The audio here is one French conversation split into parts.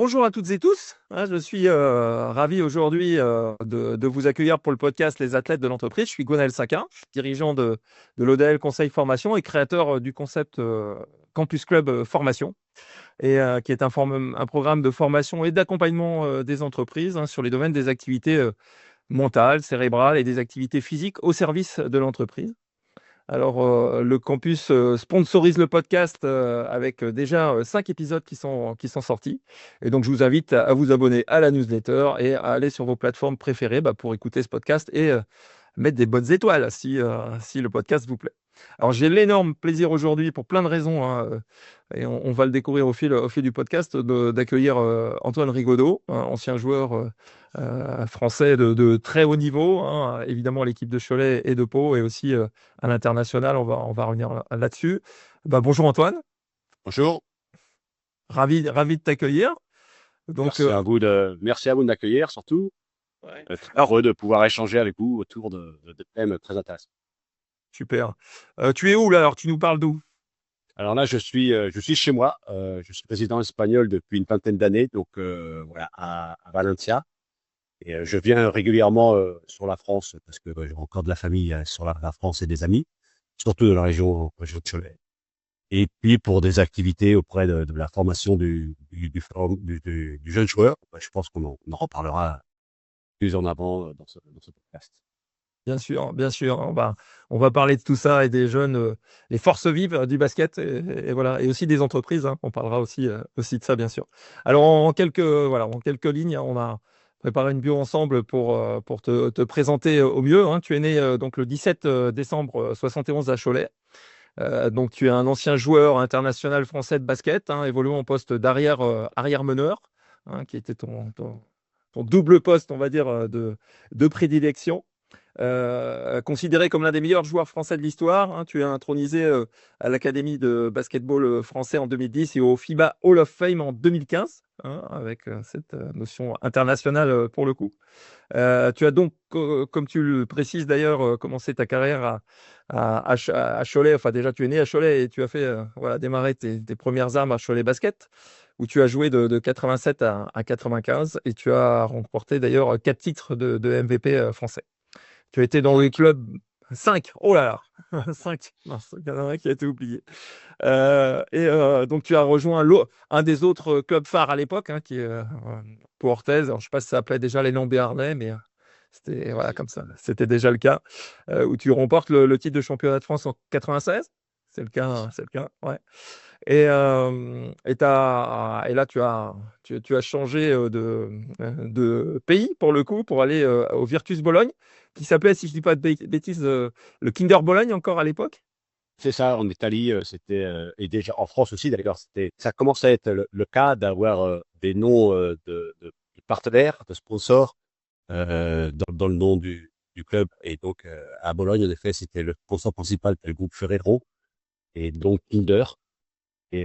Bonjour à toutes et tous. Je suis ravi aujourd'hui de vous accueillir pour le podcast Les athlètes de l'entreprise. Je suis Gwenaël Saquin, dirigeant de l'ODL Conseil Formation et créateur du concept Campus Club Formation, qui est un programme de formation et d'accompagnement des entreprises sur les domaines des activités mentales, cérébrales et des activités physiques au service de l'entreprise. Alors, le campus sponsorise le podcast avec déjà 5 épisodes qui sont sortis. Et donc, je vous invite à vous abonner à la newsletter et à aller sur vos plateformes préférées pour écouter ce podcast et mettre des bonnes étoiles si le podcast vous plaît. Alors, j'ai l'énorme plaisir aujourd'hui, pour plein de raisons, et on va le découvrir au fil du podcast, d'accueillir Antoine Rigaudot, un ancien joueur français de très haut niveau, évidemment à l'équipe de Cholet et de Pau, et aussi à l'international. On va revenir là-dessus. Bonjour Antoine, Bonjour, ravi de t'accueillir. Donc, merci à vous de m'accueillir, surtout. ouais, Très heureux de pouvoir échanger avec vous autour de thèmes très intéressants. super. Tu es où là? Alors, tu nous parles d'où? Alors là, je suis chez moi. Je suis résident espagnol depuis une vingtaine d'années, donc voilà, à Valencia. Et je viens régulièrement sur la France parce que j'ai encore de la famille sur la France et des amis, surtout de la région de Cholet. Et puis pour des activités auprès de la formation du jeune joueur, je pense qu'on en reparlera plus en avant dans ce podcast. Bien sûr, on va parler de tout ça et des jeunes, les forces vives du basket et voilà, et aussi des entreprises. On parlera aussi de ça, bien sûr. Alors, en quelques lignes, on a préparé une bio ensemble pour te présenter au mieux. Tu es né donc le 17 décembre 71 à Cholet. Donc, tu es un ancien joueur international français de basket, évoluant au poste d'arrière arrière meneur, qui était ton double poste, on va dire, de prédilection. Considéré comme l'un des meilleurs joueurs français de l'histoire, tu es intronisé à l'Académie de basketball français en 2010 et au FIBA Hall of Fame en 2015, avec cette notion internationale pour le coup. Tu as donc, comme tu le précises d'ailleurs, commencé ta carrière à Cholet. Enfin, déjà, tu es né à Cholet et tu as fait démarrer tes premières armes à Cholet Basket, où tu as joué de 87 à 95 et tu as remporté d'ailleurs 4 titres de MVP français. Tu as été dans les clubs 5. Oh là là, 5. Mince, il y en a un qui a été oublié. Donc, tu as rejoint un des autres clubs phares à l'époque, qui est Pau Orthez. Alors, je ne sais pas si ça s'appelait déjà les Noms Béarnais, mais c'était voilà, C'est comme ça. C'était déjà le cas, où tu remportes le titre de championnat de France en 96. C'est le cas, c'est hein, ça. c'est le cas. Ouais. Et là, tu as changé de pays pour le coup, pour aller au Virtus Bologne, qui s'appelait, si je ne dis pas de bêtises, le Kinder Bologne encore à l'époque. C'est ça, en Italie, et déjà en France aussi d'ailleurs, ça commence à être le cas d'avoir des noms de partenaires, de sponsors dans le nom du club. Et donc à Bologne, en effet, c'était le sponsor principal, c'était le groupe Ferrero, et donc Kinder. Et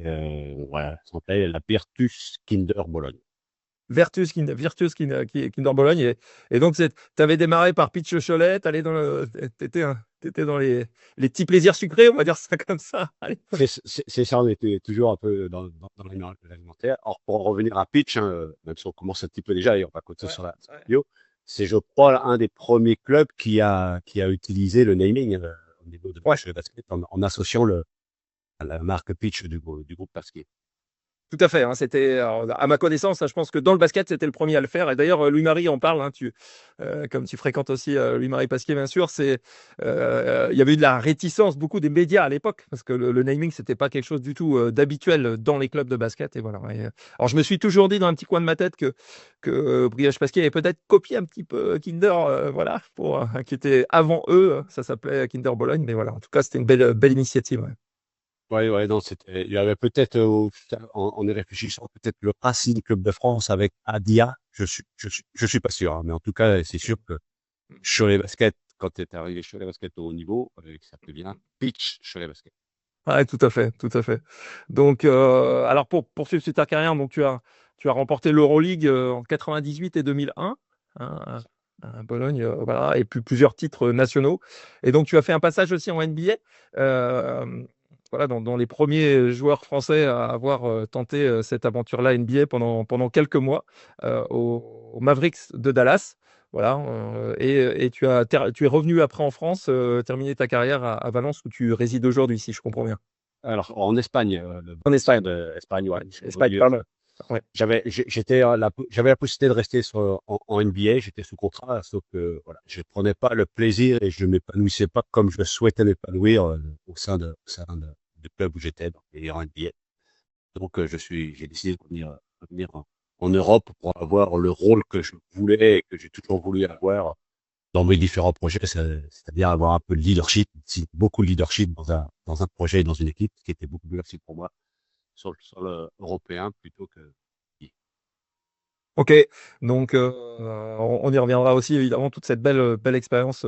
voilà, ça s'appelait la Virtus Kinder Bologne. Kinder Bologne. Et donc, tu avais démarré par Pitch Cholet, tu étais dans les petits plaisirs sucrés, on va dire ça comme ça. Allez. C'est ça, on était toujours un peu dans l'alimentaire. Or, pour en revenir à Pitch, hein, même si on commence un petit peu déjà et on va continuer Ouais, sur la ouais. bio, c'est, je crois, un des premiers clubs qui a utilisé le naming au niveau de Ouais. Pitch Basket en associant à la marque Pitch du groupe Basket. Tout à fait. C'était, alors, à ma connaissance, je pense que dans le basket, c'était le premier à le faire. Et d'ailleurs, Louis-Marie en parle. Comme tu fréquentes aussi Louis-Marie Pasquier, bien sûr, il y avait eu de la réticence, beaucoup des médias à l'époque, parce que le naming, c'était pas quelque chose du tout d'habituel dans les clubs de basket. Et voilà. Alors, je me suis toujours dit dans un petit coin de ma tête que Brioche Pasquier avait peut-être copié un petit peu Kinder, voilà, qui était avant eux. Ça s'appelait Kinder Bologne. Mais voilà, en tout cas, c'était une belle initiative. Ouais. Ouais, ouais, non, il y avait peut-être, en y réfléchissant, peut-être le Racing Club de France avec Adia. Je suis pas sûr, hein, mais en tout cas, c'est sûr que Cholet Basket, quand tu es arrivé Cholet Basket au haut niveau, ça s'appelait bien Pitch Cholet Basket. Ouais, tout à fait, tout à fait. Donc, alors pour poursuivre sur ta carrière, donc tu as remporté l'Euroleague en 98 et 2001, hein, à Bologne, voilà, et puis plusieurs titres nationaux. Et donc, tu as fait un passage aussi en NBA. voilà, dans les premiers joueurs français à avoir tenté cette aventure-là NBA pendant quelques mois aux Mavericks de Dallas. Voilà, et tu es revenu après en France, terminer ta carrière à Valence où tu résides aujourd'hui, si je comprends bien. Alors, en Espagne, En sort Espagne. d'Espagne, ouais. Ouais, Espagne, ouais. J'avais la possibilité de rester en NBA, j'étais sous contrat, sauf que voilà, je prenais pas le plaisir et je m'épanouissais pas comme je souhaitais m'épanouir du club où j'étais, et en NBA. Donc, j'ai décidé de revenir en Europe pour avoir le rôle que je voulais et que j'ai toujours voulu avoir dans mes différents projets, c'est-à-dire avoir un peu de leadership, beaucoup de leadership dans un projet et dans une équipe, ce qui était beaucoup plus facile pour moi sur le sol européen plutôt que. Ok, donc on y reviendra aussi évidemment, toute cette belle expérience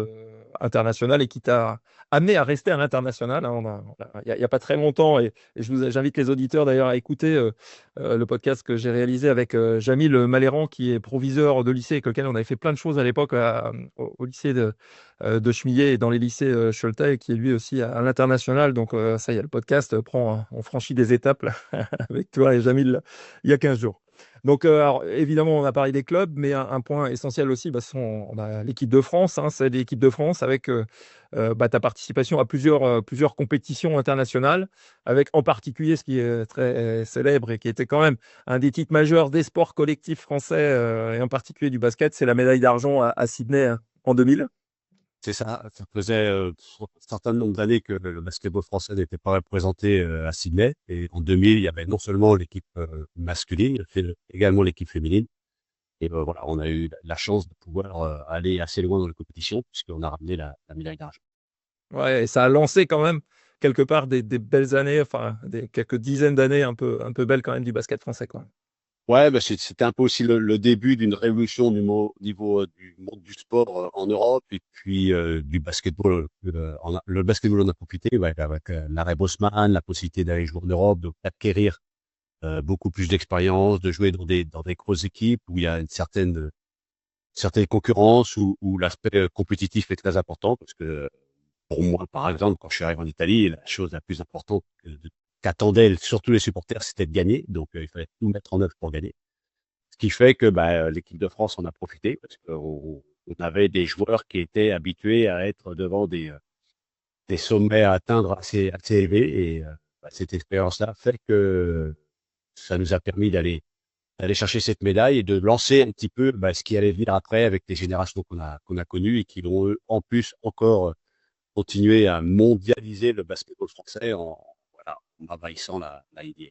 internationale et qui t'a amené à rester à l'international, hein. Il y a pas très longtemps, et j'invite les auditeurs d'ailleurs à écouter le podcast que j'ai réalisé avec Jamil Maléran, qui est proviseur de lycée, avec lequel on avait fait plein de choses à l'époque au lycée de Chemillé et dans les lycées Choletais, et qui est lui aussi à l'international. Donc ça y est, le podcast on franchit des étapes là, avec toi et Jamil il y a 15 jours. Donc, alors, évidemment, on a parlé des clubs, mais un point essentiel aussi, bah, on a l'équipe de France, hein, c'est l'équipe de France avec bah, ta participation à plusieurs compétitions internationales, avec en particulier ce qui est très célèbre et qui était quand même un des titres majeurs des sports collectifs français, et en particulier du basket, c'est la médaille d'argent à Sydney, hein, en 2000. C'est ça. Ça faisait un certain nombre d'années que le basketball français n'était pas représenté à Sydney. Et en 2000, il y avait non seulement l'équipe masculine, mais également l'équipe féminine. Et voilà, on a eu la chance de pouvoir aller assez loin dans la compétition puisqu'on a ramené la médaille d'argent. Ouais, et ça a lancé quand même quelque part des belles années, enfin quelques dizaines d'années un peu belles quand même du basket français, quoi. Ouais, bah c'était un peu aussi le début d'une révolution niveau du monde du sport en Europe et puis du basketball. Le basketball en a profité ouais, avec l'arrêt Bosman, la possibilité d'aller jouer en Europe, d'acquérir beaucoup plus d'expérience, de jouer dans des grosses équipes où il y a une certaine concurrence, où l'aspect compétitif est très important parce que pour moi, par exemple, quand je suis arrivé en Italie, la chose la plus importante qu'attendaient surtout les supporters, c'était de gagner. Donc, il fallait tout mettre en œuvre pour gagner. Ce qui fait que bah, l'équipe de France en a profité parce qu'on avait des joueurs qui étaient habitués à être devant des sommets à atteindre assez élevés. Et bah, cette expérience-là fait que ça nous a permis d'aller chercher cette médaille et de lancer un petit peu bah, ce qui allait venir après avec les générations qu'on a connues et qui vont eux, en plus encore continuer à mondialiser le basketball français voilà, en envahissant la NBA.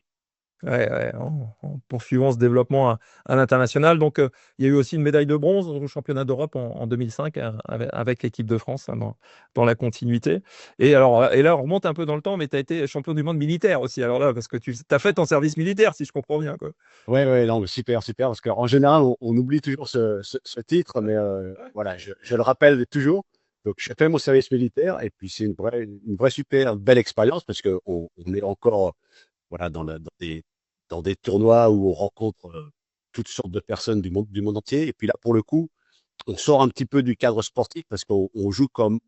Ouais, ouais, en poursuivant ce développement à l'international. Donc, il y a eu aussi une médaille de bronze au championnat d'Europe en 2005 avec l'équipe de France, hein, dans la continuité. Et, alors, et là, on remonte un peu dans le temps, mais tu as été champion du monde militaire aussi. Alors là, parce que tu as fait ton service militaire, si je comprends bien, quoi. Ouais, ouais, non, mais super, super, parce qu'en général, on oublie toujours ce titre, mais voilà, je le rappelle toujours. Donc, j'ai fait mon service militaire, et puis c'est une vraie super belle expérience, parce que on est encore, voilà, dans des tournois où on rencontre toutes sortes de personnes du monde entier. Et puis là, pour le coup, on sort un petit peu du cadre sportif, parce qu'on joue comme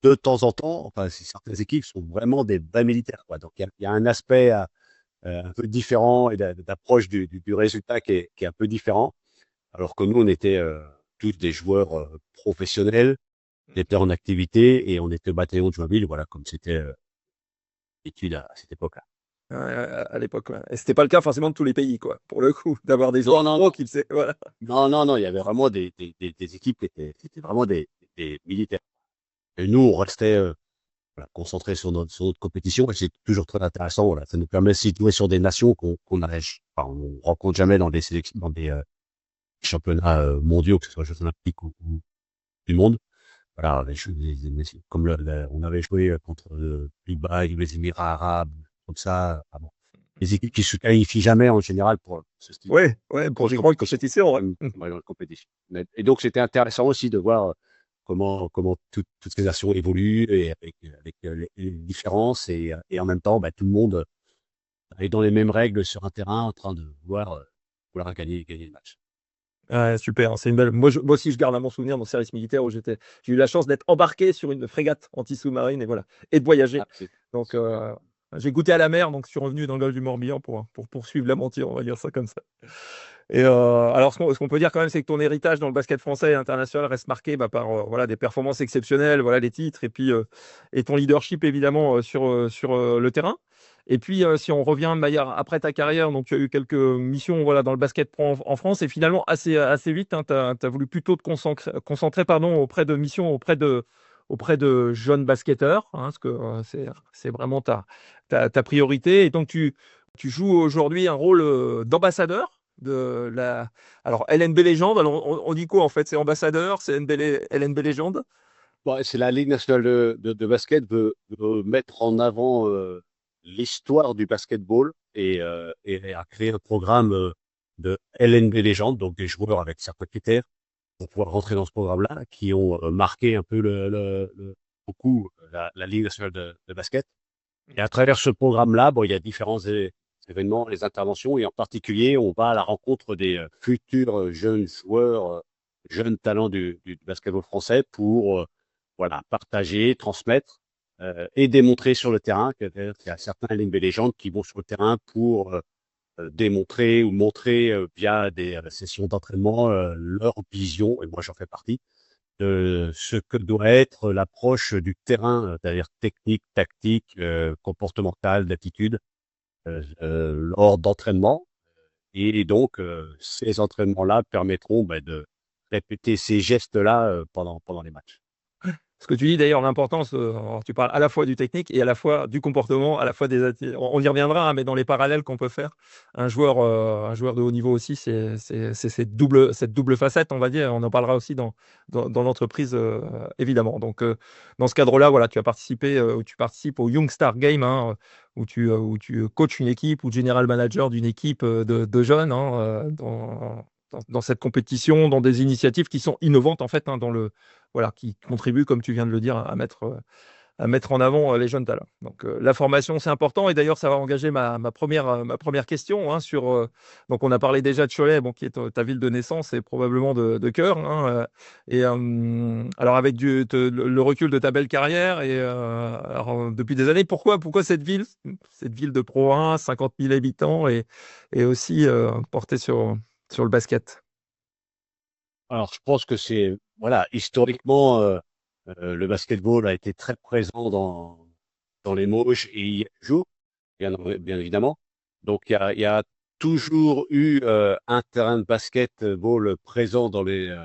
de temps en temps, enfin, certaines équipes sont vraiment des vrais militaires, quoi. Donc, il y a un aspect un peu différent et d'approche du résultat qui est un peu différent. Alors que nous, on était tous des joueurs professionnels, on était en activité et on était au bataillon de Joinville, voilà, comme c'était l'étude à cette époque-là. À l'époque, ouais. Et c'était pas le cas forcément de tous les pays, quoi. Pour le coup, d'avoir des Non, joueurs non, pro qui le sait. Voilà. non, non, non, il y avait vraiment des équipes qui étaient vraiment des militaires. Et nous, on restait voilà, concentrés sur notre compétition et c'est toujours très intéressant. Voilà, ça nous permet aussi de jouer sur des nations enfin, on rencontre jamais dans des sélections, dans des championnats mondiaux, que ce soit Jeux Olympiques ou du monde. Voilà, comme on avait joué contre Dubaï, les Émirats Arabes, comme ça. Ah bon. Les équipes qui se qualifient jamais en général pour ce style Ouais, ouais, pour grosse des grandes compétition, compétitions, ouais. comme la compétition. Et donc c'était intéressant aussi de voir comment toutes ces nations évoluent et avec les différences et en même temps, bah, tout le monde est dans les mêmes règles sur un terrain en train de vouloir gagner le match. Ouais, super, hein, c'est une belle. Moi aussi, je garde à mon souvenir mon service militaire où j'ai eu la chance d'être embarqué sur une frégate anti-sous-marine et voilà, et de voyager. Ah, c'est Donc, J'ai goûté à la mer, donc je suis revenu dans le golfe du Morbihan pour poursuivre l'aventure, on va dire ça comme ça. Et alors, ce qu'on peut dire quand même, c'est que ton héritage dans le basket français et international reste marqué par voilà, des performances exceptionnelles, voilà, les titres, et puis et ton leadership évidemment sur le terrain. Et puis, si on revient de manière après ta carrière, donc tu as eu quelques missions voilà, dans le basket pro en France, et finalement assez vite, tu as voulu plutôt te concentrer pardon, auprès de missions auprès de jeunes basketteurs, hein, parce que c'est vraiment ta priorité. Et donc, tu joues aujourd'hui un rôle d'ambassadeur de la. Alors, LNB Légende, alors on dit quoi en fait? C'est ambassadeur, c'est LNB Légende? Bon, c'est la Ligue nationale de basket veut mettre en avant l'histoire du basketball et a créé un programme de LNB Légende, donc des joueurs avec certains critères pour pouvoir rentrer dans ce programme-là, qui ont marqué un peu beaucoup la Ligue nationale de basket. Et à travers ce programme-là, bon, il y a différents événements, les interventions, et en particulier, on va à la rencontre des futurs jeunes joueurs, jeunes talents du basketball français pour voilà, partager, transmettre et démontrer sur le terrain qu'il y a certains LNB légendes qui vont sur le terrain pour démontrer ou montrer via des sessions d'entraînement leur vision, et moi j'en fais partie, de ce que doit être l'approche du terrain, c'est-à-dire technique, tactique, comportementale, d'attitude, lors d'entraînement. Et donc, ces entraînements-là permettront de répéter ces gestes-là pendant les matchs. Ce que tu dis d'ailleurs, l'importance, alors, tu parles à la fois du technique et à la fois du comportement, à la fois on y reviendra, hein, mais dans les parallèles qu'on peut faire, un joueur de haut niveau aussi, c'est cette double facette, on va dire. On en parlera aussi dans l'entreprise, évidemment. Donc, dans ce cadre-là, voilà, tu participes au Young Star Game, hein, où tu coaches une équipe ou general manager d'une équipe de jeunes, hein, dans cette compétition, dans des initiatives qui sont innovantes en fait, hein, voilà, qui contribue, comme tu viens de le dire, à mettre en avant les jeunes talents. Donc, la formation, c'est important. Et d'ailleurs, ça va engager ma première question, hein, donc, on a parlé déjà de Cholet, bon, qui est ta ville de naissance et probablement de cœur, hein, et alors, avec le recul de ta belle carrière, et alors, depuis des années, pourquoi cette ville de province, 50 000 habitants, et aussi portée sur le basket? Alors, je pense que c'est, voilà, historiquement, le basketball a été très présent dans les Mauges et il y a toujours, bien évidemment. Donc, il y a toujours eu un terrain de basketball présent dans les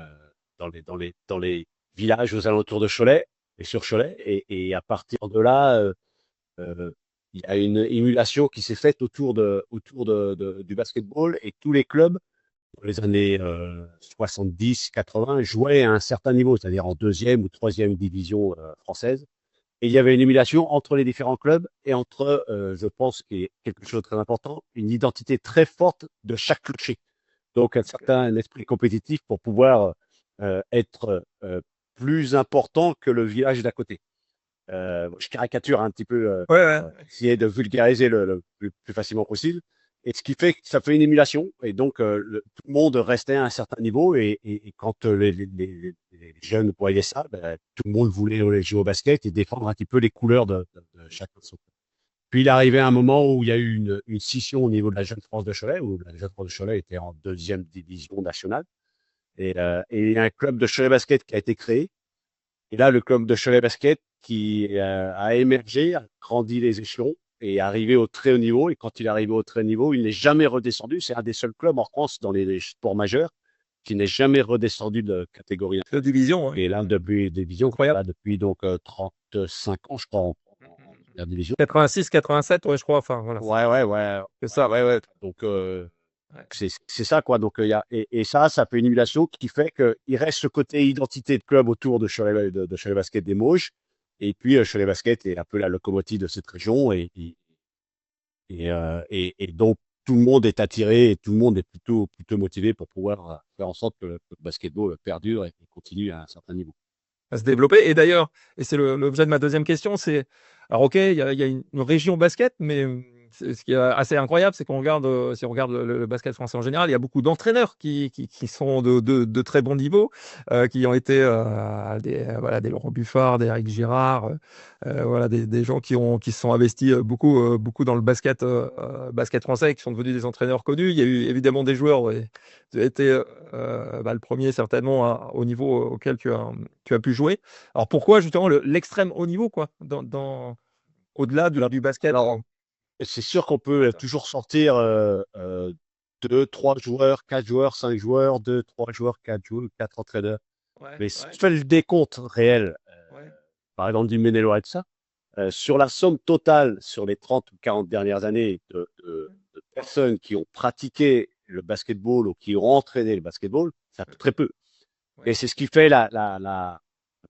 villages aux alentours de Cholet et sur Cholet. Et à partir de là, euh, il y a une émulation qui s'est faite du basketball et tous les clubs dans les années 70-80 jouaient à un certain niveau, c'est-à-dire en deuxième ou troisième division française. Et il y avait une émulation entre les différents clubs et entre, je pense, qui est quelque chose de très important, une identité très forte de chaque clocher. Donc un certain esprit compétitif pour pouvoir être plus important que le village d'à côté. Je caricature un petit peu, Ouais, ouais. essayer de vulgariser le plus facilement possible. Et ce qui fait que ça fait une émulation. Et donc, tout le monde restait à un certain niveau. Et quand les jeunes voyaient ça, tout le monde voulait aller jouer au basket et défendre un petit peu les couleurs de chaque nation. Puis il est arrivé un moment où il y a eu une scission au niveau de la Jeune France de Cholet, où la Jeune France de Cholet était en deuxième division nationale. Et il y a un club de Cholet Basket qui a été créé. Et là, le club de Cholet Basket qui a émergé, a grandi les échelons et est arrivé au très haut niveau. Et quand il est arrivé au très haut niveau, il n'est jamais redescendu. C'est un des seuls clubs en France dans les sports majeurs qui n'est jamais redescendu de catégorie. De division, hein. Et là, depuis division, Incroyable. là, depuis donc 35 ans, je crois, en première division. 86, 87, ouais, je crois. Enfin, voilà, Ouais, ouais, ouais, que ça. ouais, ouais. Donc, Ouais. c'est ça, quoi. Donc, il y a, et ça fait une émulation qui fait qu'il reste ce côté identité de club autour de Cholet, de Cholet Basket des Mauges. Et puis, Cholet Basket est un peu la locomotive de cette région. Et donc, tout le monde est attiré et tout le monde est plutôt motivé pour pouvoir faire en sorte que le basketball perdure et continue à un certain niveau. À se développer. Et d'ailleurs, et c'est l'objet de ma deuxième question, c'est, alors ok, il y a une région basket, mais ce qui est assez incroyable, c'est qu'on regarde, si on regarde le basket français en général, il y a beaucoup d'entraîneurs qui sont de très bon niveau, qui ont été voilà, des Laurent Buffard, des Eric Girard, voilà, des gens qui se sont investis beaucoup dans le basket français, et qui sont devenus des entraîneurs connus. Il y a eu évidemment des joueurs, ouais. Tu as été le premier certainement au niveau auquel tu as pu jouer. Alors pourquoi justement l'extrême haut niveau, quoi, au-delà Alors, du basket? alors, c'est sûr qu'on peut toujours sortir deux, trois joueurs, quatre joueurs, cinq joueurs, deux, trois joueurs, quatre joueurs, quatre entraîneurs. Ouais, Mais si ouais, tu fais le décompte réel, ouais. par exemple du Menelo et de ça, sur la somme totale sur les 30 ou 40 dernières années de personnes qui ont pratiqué le basketball ou qui ont entraîné le basketball, ça fait très peu. Et Ouais. c'est ce qui fait un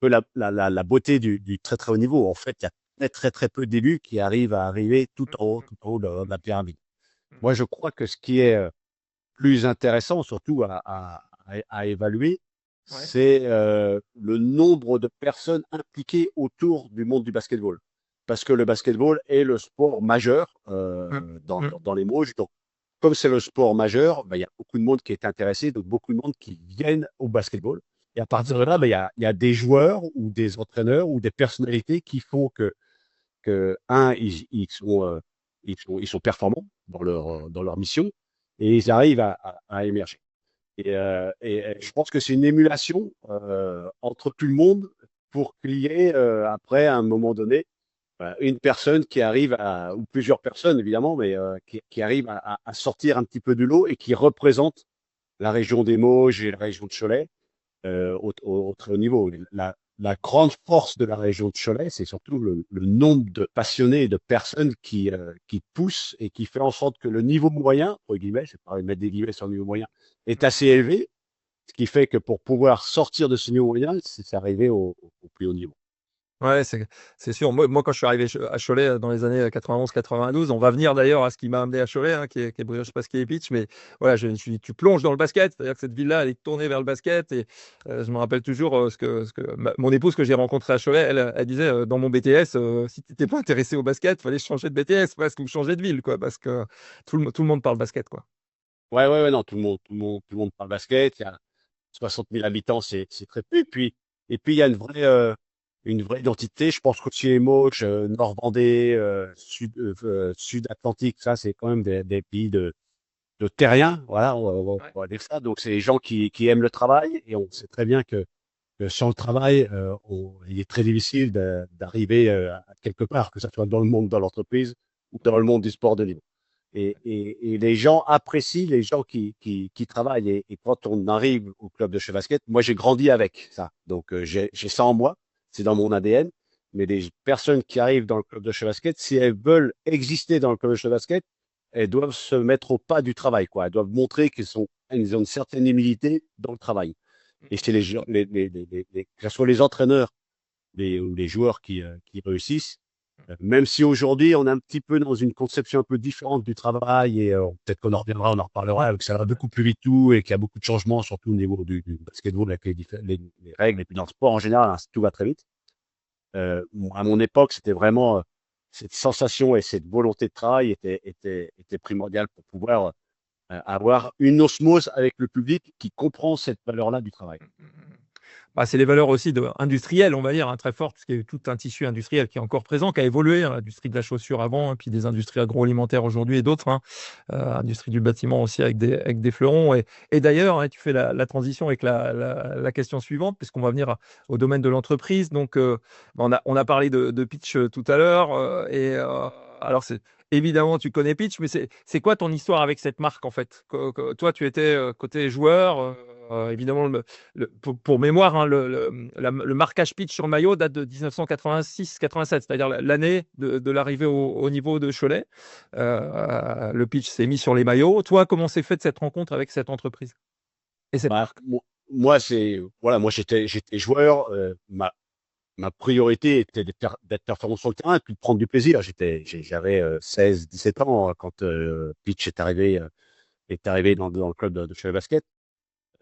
peu la beauté du très très haut niveau. En fait, il y a très très très peu d'élus qui arrivent à arriver tout en haut de la pyramide. Moi, je crois que ce qui est plus intéressant, surtout à évaluer, Ouais. c'est le nombre de personnes impliquées autour du monde du basketball. Parce que le basketball est le sport majeur Mm, mm, dans les Mauges. Donc, comme c'est le sport majeur, ben, il y a beaucoup de monde qui est intéressé, donc beaucoup de monde qui viennent au basketball. Et à partir de là, ben, il y a des joueurs ou des entraîneurs ou des personnalités qui font ils sont performants dans leur mission et ils arrivent à émerger. Et je pense que c'est une émulation entre tout le monde pour qu'il y ait, après, à un moment donné, une personne qui arrive ou plusieurs personnes évidemment, mais qui arrive à sortir un petit peu du lot et qui représente la région des Mauges et la région de Cholet au très haut niveau. La grande force de la région de Cholet, c'est surtout le nombre de passionnés et de personnes qui poussent et qui fait en sorte que le niveau moyen, entre guillemets, c'est pas de mettre des guillemets sur le niveau moyen, est mm. assez élevé, ce qui fait que pour pouvoir sortir de ce niveau moyen, c'est arriver au plus haut niveau. Ouais, c'est sûr. Moi, quand je suis arrivé à Cholet dans les années 91-92, on va venir d'ailleurs à ce qui m'a amené à Cholet, hein, qui est Brioche Pasquier et Pitch. Mais voilà, tu plonges dans le basket, c'est-à-dire que cette ville-là, elle est tournée vers le basket. Et je me rappelle toujours mon épouse que j'ai rencontrée à Cholet, elle disait dans mon BTS, si tu n'étais pas intéressé au basket, il fallait changer de BTS parce que vous changez de ville, quoi, parce que tout le monde parle basket, quoi. Ouais, non, tout le monde parle basket. Il y a 60 000 habitants, c'est très peu. Et puis, il y a une vraie identité. Je pense qu'aussi les Mauges, Nord-Vendée, Sud-Atlantique, ça, c'est quand même des pays de terriens. Voilà, Ouais. on va dire ça. Donc, c'est des gens qui aiment le travail. Et on sait très bien que sans le travail, il est très difficile d'arriver à quelque part, que ce soit dans le monde, dans l'entreprise ou dans le monde du sport de niveau. Et les gens apprécient les gens qui travaillent. Et quand on arrive au club de basket, moi j'ai grandi avec ça. Donc j'ai ça en moi, c'est dans mon ADN. Mais les personnes qui arrivent dans le club de basket, si elles veulent exister dans le club de basket, elles doivent se mettre au pas du travail, quoi. Elles doivent montrer ils ont une certaine humilité dans le travail. Et c'est que ce soit les entraîneurs ou les joueurs qui réussissent, même si aujourd'hui on est un petit peu dans une conception un peu différente du travail et peut-être qu'on en reviendra, on en reparlera, que ça va beaucoup plus vite tout et qu'il y a beaucoup de changements, surtout au niveau du basketball avec les règles et puis dans le sport en général, hein, tout va très vite. À mon époque, c'était vraiment cette sensation et cette volonté de travail était primordiale pour pouvoir avoir une osmose avec le public qui comprend cette valeur-là du travail. Bah, c'est les valeurs aussi industrielles, on va dire, hein, très fortes, parce qu'il y a eu tout un tissu industriel qui est encore présent, qui a évolué, hein, l'industrie de la chaussure avant, et puis des industries agroalimentaires aujourd'hui et d'autres, hein, industrie du bâtiment aussi avec des fleurons. Et d'ailleurs, hein, tu fais la transition avec la question suivante, puisqu'on va venir au domaine de l'entreprise. Donc, on a parlé de Pitch tout à l'heure, alors évidemment, tu connais Pitch, mais c'est quoi ton histoire avec cette marque en fait? Toi, tu étais côté joueur, évidemment, pour mémoire, hein, le marquage pitch sur maillot date de 1986-87, c'est-à-dire l'année de l'arrivée au niveau de Cholet. Le pitch s'est mis sur les maillots. Toi, comment s'est faite cette rencontre avec cette entreprise et cette Bah, marque? moi, moi, j'étais joueur. Ma priorité était d'être performant sur le terrain et puis de prendre du plaisir. J'avais 16, 17 ans quand Pitch est arrivé dans le club de Cholet Basket.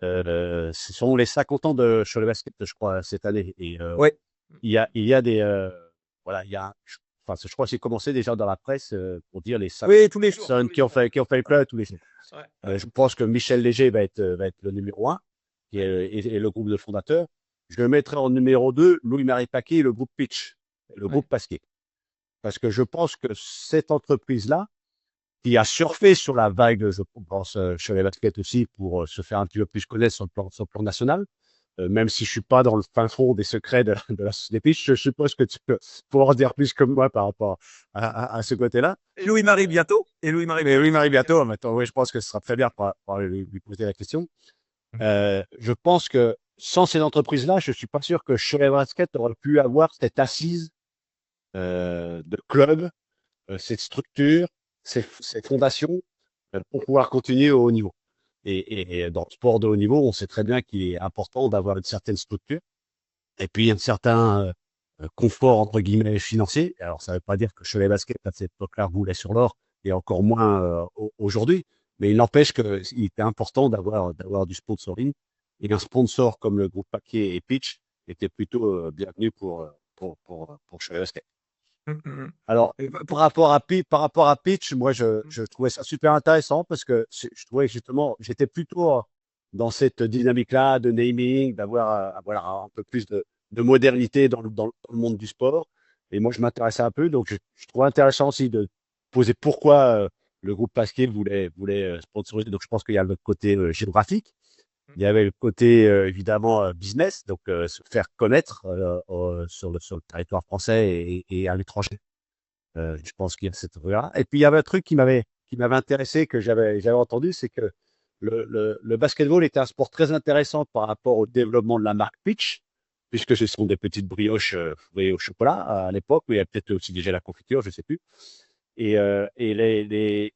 Ce sont les 50 ans de Cholet Basket, je crois, cette année. Et Ouais. il y a des, voilà, enfin, je crois que c'est commencé déjà dans la presse pour dire les 5 Oui, tous les jours. personnes qui ont fait le club tous les jours. Ouais. Je pense que Michel Léger va être le numéro un, et le groupe de fondateurs. Je le mettrai en numéro 2, Louis-Marie Paquet et le groupe Pitch, le Ouais. groupe Pasquier. Parce que je pense que cette entreprise-là, qui a surfé sur la vague, je pense, chez les baskets aussi, pour se faire un petit peu plus connaître sur le plan national, même si je suis pas dans le fin fond des secrets de la société Pitch, je suppose que tu peux pouvoir en dire plus que moi par rapport à ce côté-là. Et Louis-Marie bientôt. Et Louis-Marie Mais bientôt. oui, Marie, bientôt, maintenant, oui, je pense que ce sera très bien pour lui poser la question. Je pense que sans ces entreprises-là, je suis pas sûr que Cholet Basket aurait pu avoir cette assise de club, cette structure, ces fondations pour pouvoir continuer au haut niveau. Et dans le sport de haut niveau, on sait très bien qu'il est important d'avoir une certaine structure et puis un certain confort, entre guillemets, financier. Alors, ça ne veut pas dire que Cholet Basket, à cette époque-là, roulait sur l'or, et encore moins aujourd'hui. Mais il n'empêche qu'il était important d'avoir du sponsoring. Et un sponsor comme le groupe Paquier et Pitch était plutôt bienvenu pour Cholet Basket. Mm, mm, mm. Alors, Et par rapport à Pitch, moi, je trouvais ça super intéressant parce que je trouvais que justement, j'étais plutôt dans cette dynamique-là de naming, d'avoir un peu plus de modernité dans le monde du sport. Et moi, je m'intéressais un peu, donc je trouvais intéressant aussi de poser pourquoi le groupe Pasquier voulait sponsoriser. Donc, je pense qu'il y a le côté géographique. Il y avait le côté évidemment business, donc se faire connaître sur le territoire français et à l'étranger. Je pense qu'il y a cette rue-là. Et puis, il y avait un truc qui m'avait intéressé, que j'avais entendu, c'est que le basketball était un sport très intéressant par rapport au développement de la marque Pitch, puisque ce sont des petites brioches fourrées au chocolat à l'époque, mais il y a peut-être aussi déjà la confiture, je ne sais plus. Et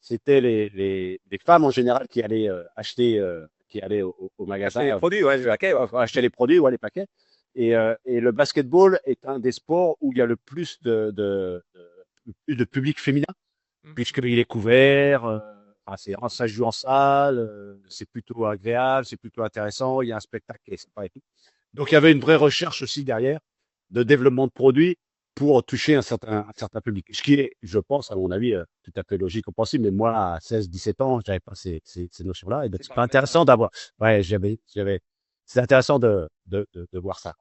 c'était les femmes en général qui allaient acheter, qui allaient au magasin, Acheter les produits, ouais, le paquet, ouais. acheter les produits, ouais, les paquets. Et le basketball est un des sports où il y a le plus de public féminin, Mm. puisqu'il est couvert. Ça se joue en salle, c'est plutôt agréable, c'est plutôt intéressant, il y a un spectacle qui est sympa et tout. Donc il y avait une vraie recherche aussi derrière de développement de produits pour toucher un certain public. Ce qui est, je pense, à mon avis, tout à fait logique, compréhensible. Mais moi, à 16, 17 ans, j'avais pas ces notions-là. Et donc, C'est c'est pas pas le même, ouais. intéressant d'avoir. Ouais, c'est intéressant de voir ça.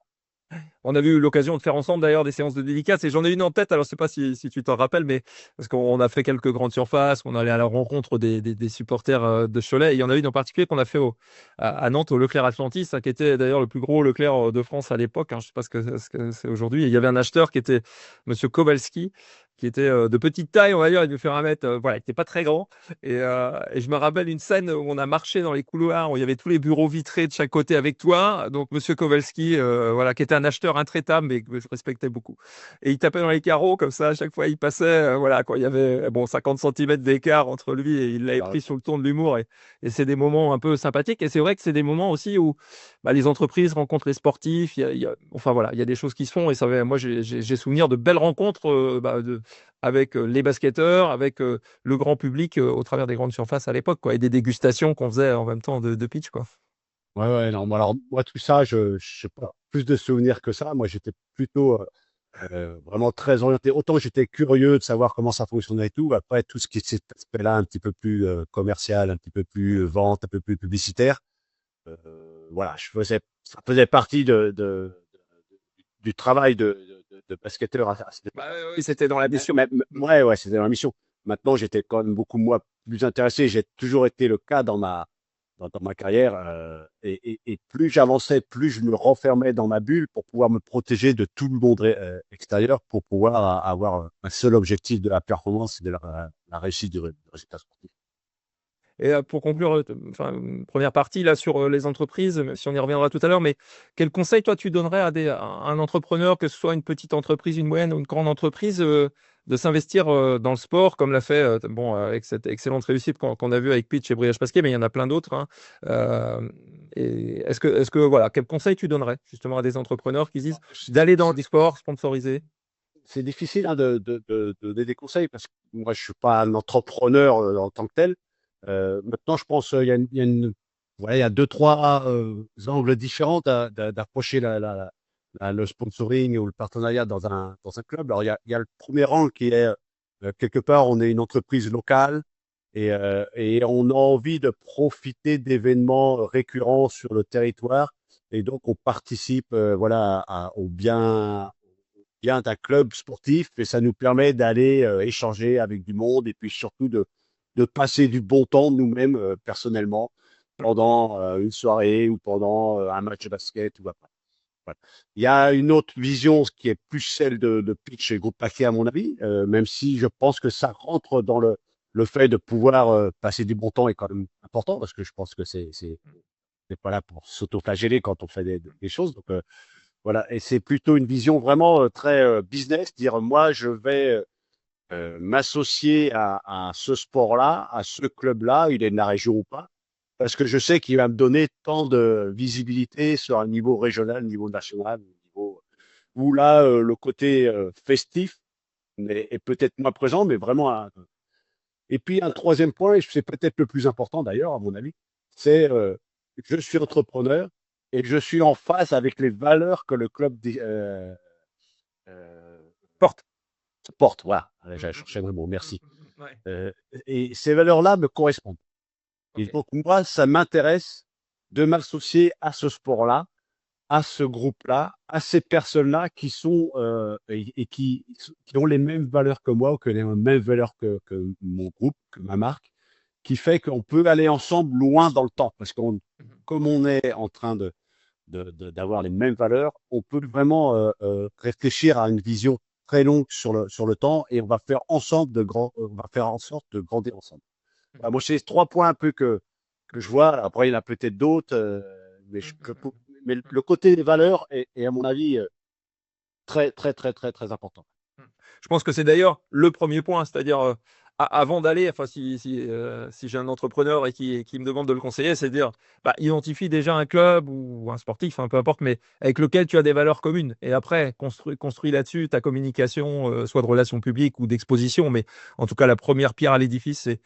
On a eu l'occasion de faire ensemble d'ailleurs des séances de dédicaces et j'en ai une en tête. Alors, je sais pas si tu t'en rappelles, mais parce qu'on a fait quelques grandes surfaces, on allait à la rencontre des supporters de Cholet. Et il y en a une en particulier qu'on a fait à Nantes, au Leclerc Atlantis, hein, qui était d'ailleurs le plus gros Leclerc de France à l'époque, hein. Je sais pas ce que c'est aujourd'hui. Et il y avait un acheteur qui était Monsieur Kowalski, qui était de petite taille, on va dire, il devait faire un mètre. Voilà, il n'était pas très grand. Et je me rappelle une scène où on a marché dans les couloirs, où il y avait tous les bureaux vitrés de chaque côté avec toi. Donc, Monsieur Kowalski, voilà, qui était un acheteur intraitable, mais que je respectais beaucoup. Et il tapait dans les carreaux, comme ça, à chaque fois, il passait, voilà, quand il y avait, bon, 50 centimètres d'écart entre lui et il l'avait Alors, pris sur le ton de l'humour. Et c'est des moments un peu sympathiques. Et c'est vrai que c'est des moments aussi où bah, les entreprises rencontrent les sportifs. Enfin, voilà, il y a des choses qui se font. Et ça, moi, j'ai souvenir de belles rencontres avec les basketteurs, avec le grand public au travers des grandes surfaces à l'époque, quoi, et des dégustations qu'on faisait en même temps de pitch, quoi. ouais, ouais, non. Alors, moi, tout ça, je sais pas, plus de souvenirs que ça. Moi, j'étais plutôt vraiment très orienté. Autant j'étais curieux de savoir comment ça fonctionnait et tout. Après, tout ce qui est cet aspect-là, un petit peu plus commercial, un petit peu plus vente, un peu plus publicitaire. Voilà, ça faisait partie du travail de basketteur à cette Bah, époque. oui, c'était dans la mission. Ouais, ouais, c'était dans la mission. Maintenant, j'étais quand même beaucoup moins plus intéressé. J'ai toujours été le cas dans ma carrière. Et plus j'avançais, plus je me renfermais dans ma bulle pour pouvoir me protéger de tout le monde extérieur pour pouvoir avoir un seul objectif de la performance et de la réussite du résultat sportif. Et pour conclure, enfin, une première partie là sur les entreprises, même si on y reviendra tout à l'heure, mais quel conseil toi tu donnerais à un entrepreneur, que ce soit une petite entreprise, une moyenne ou une grande entreprise, de s'investir dans le sport, comme l'a fait, bon, avec cette excellente réussite qu'on a vue avec Pitch et Brioche Pasquier, mais il y en a plein d'autres, hein. Et voilà, quel conseil tu donnerais justement à des entrepreneurs qui disent d'aller dans du sport sponsorisé? C'est difficile, hein, de donner des conseils parce que moi, je suis pas un entrepreneur en tant que tel. Maintenant, je pense il y a deux, trois angles différents d'approcher le sponsoring ou le partenariat dans un club. Alors, il y a le premier rang qui est, quelque part, on est une entreprise locale et on a envie de profiter d'événements récurrents sur le territoire. Et donc, on participe voilà, au bien d'un club sportif et ça nous permet d'aller échanger avec du monde et puis surtout de passer du bon temps nous-mêmes personnellement pendant une soirée ou pendant un match de basket ou après. Voilà. Il y a une autre vision qui est plus celle de Pitch et Groupe Paquet, à mon avis, même si je pense que ça rentre dans le fait de pouvoir passer du bon temps est quand même important parce que je pense que c'est pas là pour s'auto-flageller quand on fait des choses. Donc voilà, et c'est plutôt une vision vraiment très business, dire moi je vais m'associer à ce sport-là, à ce club-là, il est de la région ou pas, parce que je sais qu'il va me donner tant de visibilité sur un niveau régional, niveau national, niveau où là, le côté festif est peut-être moins présent, mais vraiment. Et puis un troisième point, et c'est peut-être le plus important d'ailleurs, à mon avis, c'est je suis entrepreneur et je suis en phase avec les valeurs que le club euh, Porte. porte. Voilà, j'allais chercher le mot, merci. Et ces valeurs-là me correspondent. Et Ok. donc, moi, ça m'intéresse de m'associer à ce sport-là, à ce groupe-là, à ces personnes-là qui sont et qui ont les mêmes valeurs que moi ou que les mêmes valeurs que mon groupe, que ma marque, qui fait qu'on peut aller ensemble loin dans le temps. Parce que comme on est en train d'avoir les mêmes valeurs, on peut vraiment réfléchir à une vision très longue sur le temps et on va faire en sorte de grandir ensemble. Voilà, moi, c'est les trois points un peu que je vois. Après, il y en a peut-être d'autres, mais le côté des valeurs est à mon avis, très, très, très, très, très important. Je pense que c'est d'ailleurs le premier point, c'est-à-dire avant d'aller, enfin si j'ai un entrepreneur et qui me demande de le conseiller, c'est de dire, bah, identifie déjà un club ou un sportif, hein, peu importe, mais avec lequel tu as des valeurs communes. Et après, construis là-dessus ta communication, soit de relations publiques ou d'exposition, mais en tout cas, la première pierre à l'édifice, c'est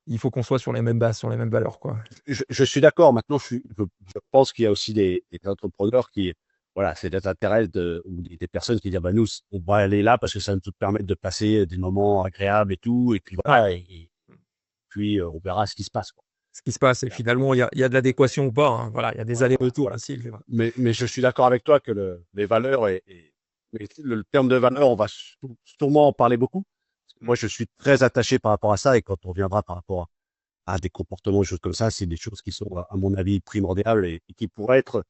il faut qu'on soit sur les mêmes bases, sur les mêmes valeurs, quoi. Je suis d'accord. Maintenant, je pense qu'il y a aussi des entrepreneurs qui, voilà, c'est des intérêts ou des personnes qui disent, bah, nous, on va aller là parce que ça va nous permettre de passer des moments agréables et tout. Et puis Ouais. voilà, et puis on verra ce qui se passe, quoi. Ce qui se passe, et Voilà. finalement, il y a de l'adéquation ou pas, hein. Voilà, il y a des allers-retours ainsi. Mais je suis d'accord avec toi que les valeurs mais le terme de valeur, on va sûrement en parler beaucoup. Moi, je suis très attaché par rapport à ça et quand on viendra par rapport à des comportements, des choses comme ça, c'est des choses qui sont, à mon avis, primordiales et qui pourraient être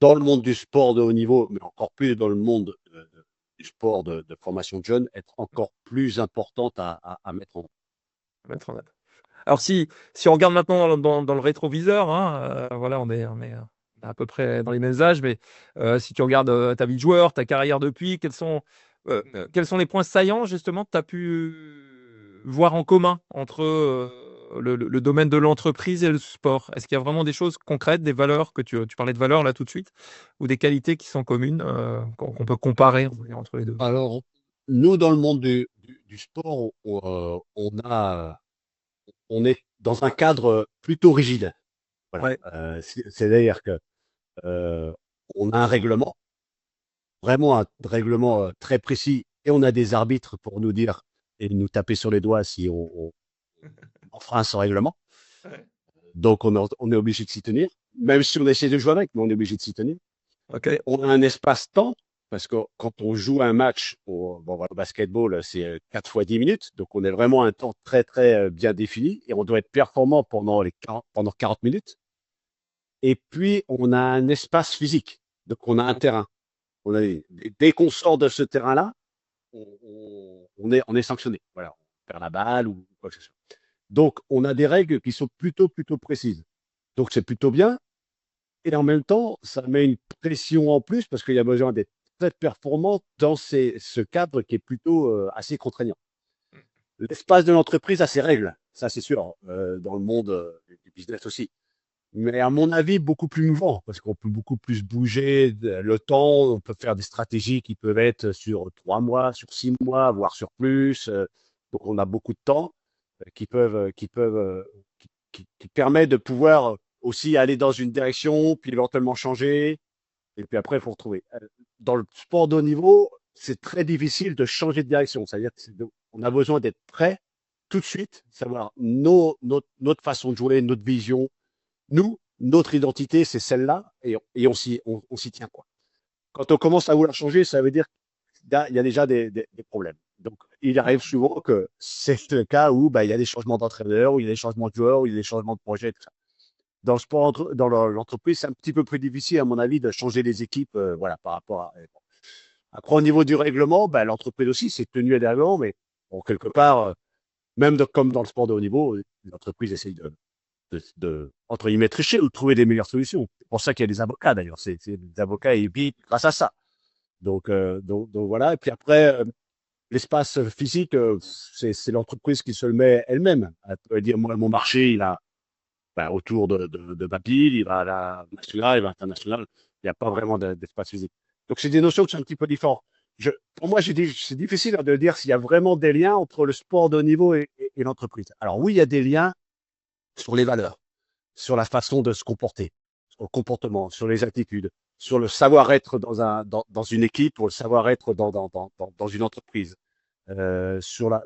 dans le monde du sport de haut niveau, mais encore plus dans le monde du sport de formation de jeunes, être encore plus importantes à mettre en Mettre en œuvre. Alors si on regarde maintenant dans le rétroviseur, hein, voilà, on est à peu près dans les mêmes âges, mais si tu regardes ta vie de joueur, ta carrière depuis, quels sont les points saillants justement que tu as pu voir en commun entre le domaine de l'entreprise et le sport? Est-ce qu'il y a vraiment des choses concrètes, des valeurs tu parlais de valeurs là tout de suite, ou des qualités qui sont communes, qu'on peut comparer, on va dire, entre les deux? Alors, nous, dans le monde du sport, on est dans un cadre plutôt rigide. Voilà. Ouais. C'est-à-dire que euh, on a un règlement, vraiment un règlement très précis, et on a des arbitres pour nous dire et nous taper sur les doigts si on enfreint ce règlement. Ouais. Donc, on est obligé de s'y tenir, même si on essaie de jouer avec, mais on est obligé de s'y tenir. Ok. On a un espace-temps, parce que quand on joue un match bon, voilà, au basketball, c'est 4 fois 10 minutes, donc on est vraiment un temps très, très bien défini, et on doit être performant pendant 40 minutes. Et puis, on a un espace physique, donc on a un terrain. Dès qu'on sort de ce terrain-là, on est sanctionné. Voilà, on perd la balle ou quoi que ce soit. Donc, on a des règles qui sont plutôt, plutôt précises. Donc, c'est plutôt bien. Et en même temps, ça met une pression en plus parce qu'il y a besoin d'être très performant dans ce cadre qui est plutôt assez contraignant. L'espace de l'entreprise a ses règles, ça c'est sûr, dans le monde du business aussi. Mais à mon avis, beaucoup plus mouvant parce qu'on peut beaucoup plus bouger le temps, on peut faire des stratégies qui peuvent être sur 3 mois, sur 6 mois, voire sur plus. Donc on a beaucoup de temps qui permet de pouvoir aussi aller dans une direction, puis éventuellement changer. et puis après, il faut retrouver. Dans le sport de haut niveau, c'est très difficile de changer de direction. C'est-à-dire qu'on a besoin d'être prêt tout de suite, savoir notre façon de jouer, notre vision. Nous, notre identité, c'est celle-là, et on s'y tient, quoi. Quand on commence à vouloir changer, ça veut dire qu'il y a déjà des problèmes. Donc, il arrive souvent que c'est le cas où bah, il y a des changements d'entraîneur, où il y a des changements de joueurs, où il y a des changements de projet, tout ça. Dans le sport, dans l'entreprise, c'est un petit peu plus difficile, à mon avis, de changer les équipes, voilà, par rapport à. Après, au niveau du règlement, bah, l'entreprise aussi, c'est tenu à des règlements, mais bon, quelque part, même comme dans le sport de haut niveau, l'entreprise essaye entre guillemets, tricher ou de trouver des meilleures solutions. C'est pour ça qu'il y a des avocats, d'ailleurs. Des avocats et puis grâce à ça. Donc voilà. Et puis après, l'espace physique, c'est l'entreprise qui se le met elle-même. Elle peut dire, moi, mon marché, il a autour de ma ville, il va à la nationale, il va à l'international. Il n'y a pas vraiment d'espace physique. Donc, c'est des notions qui sont un petit peu différentes. Pour moi, c'est difficile de dire s'il y a vraiment des liens entre le sport de haut niveau et l'entreprise. Alors oui, il y a des liens sur les valeurs, sur la façon de se comporter, sur le comportement, sur les attitudes, sur le savoir-être dans une équipe ou le savoir-être dans une entreprise, sur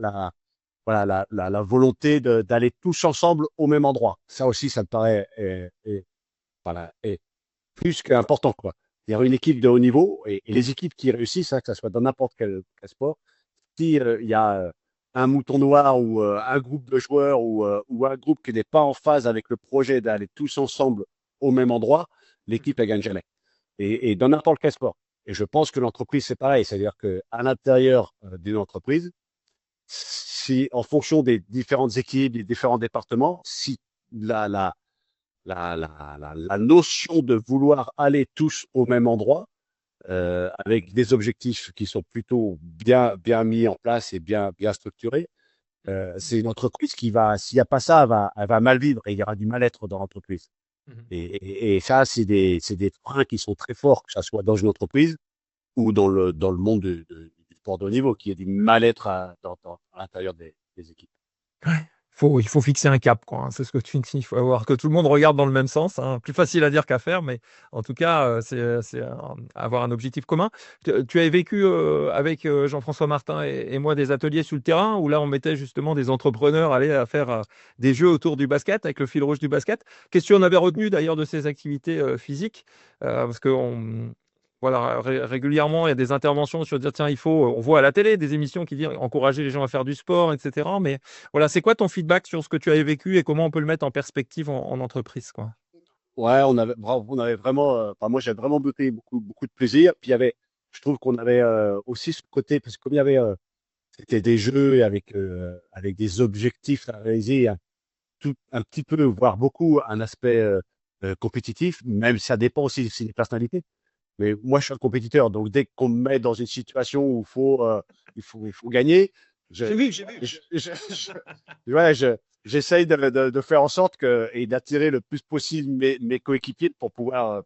voilà, la volonté d'aller tous ensemble au même endroit. Ça aussi, ça me paraît voilà, est plus qu'important, quoi. Il y a une équipe de haut niveau et les équipes qui réussissent, hein, que ce soit dans n'importe quel sport, si il y a un mouton noir ou un groupe de joueurs ou un groupe qui n'est pas en phase avec le projet d'aller tous ensemble au même endroit, l'équipe elle gagne jamais. Et dans n'importe quel sport. Et je pense que l'entreprise c'est pareil, c'est-à-dire que à l'intérieur d'une entreprise, si en fonction des différentes équipes, des différents départements, si la, la, la notion de vouloir aller tous au même endroit, avec des objectifs qui sont plutôt bien mis en place et bien structurés, c'est une entreprise qui va, s'il n'y a pas ça, elle va mal vivre et il y aura du mal-être dans l'entreprise. Et ça, c'est des freins qui sont très forts, que ce soit dans une entreprise ou dans le monde du sport de haut niveau, qui est du mal-être à l'intérieur des équipes. Ouais. Il faut fixer un cap, quoi, hein. C'est ce que tu dis. Il faut avoir que tout le monde regarde dans le même sens, hein. Plus facile à dire qu'à faire, mais en tout cas, c'est avoir un objectif commun. Tu avais vécu avec Jean-François Martin et moi des ateliers sur le terrain où là, on mettait justement des entrepreneurs aller à faire des jeux autour du basket avec le fil rouge du basket. Qu'est-ce que tu en avais retenu d'ailleurs de ces activités physiques? Parce que voilà, régulièrement, il y a des interventions sur dire, tiens, on voit à la télé des émissions qui disent encourager les gens à faire du sport, etc. Mais voilà, c'est quoi ton feedback sur ce que tu avais vécu et comment on peut le mettre en perspective en entreprise, quoi? Ouais, on avait vraiment, enfin, moi, j'ai vraiment beaucoup de plaisir. Puis je trouve qu'on avait aussi ce côté, parce que comme il y avait, c'était des jeux et avec des objectifs à réaliser, un petit peu, voire beaucoup, un aspect compétitif, même si ça dépend aussi des personnalités. Mais moi, je suis un compétiteur, donc dès qu'on me met dans une situation où il faut gagner, J'ai vu, j'ai vu. ouais, j'essaye de faire en sorte et d'attirer le plus possible mes coéquipiers pour pouvoir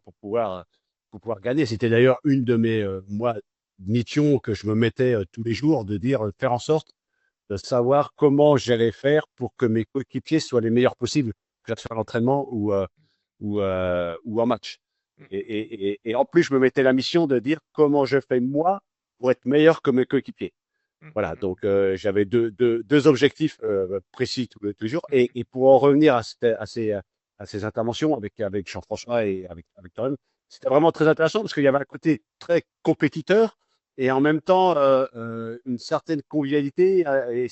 gagner. C'était d'ailleurs une de mes, missions que je me mettais tous les jours, de dire, faire en sorte de savoir comment j'allais faire pour que mes coéquipiers soient les meilleurs possibles, que ce soit à l'entraînement ou en match. Et en plus, je me mettais la mission de dire comment je fais moi pour être meilleur que mes coéquipiers. Voilà, donc j'avais deux objectifs précis tous les jours. Et pour en revenir à ces interventions avec Jean-François et avec toi-même, c'était vraiment très intéressant parce qu'il y avait un côté très compétiteur et en même temps une certaine convivialité et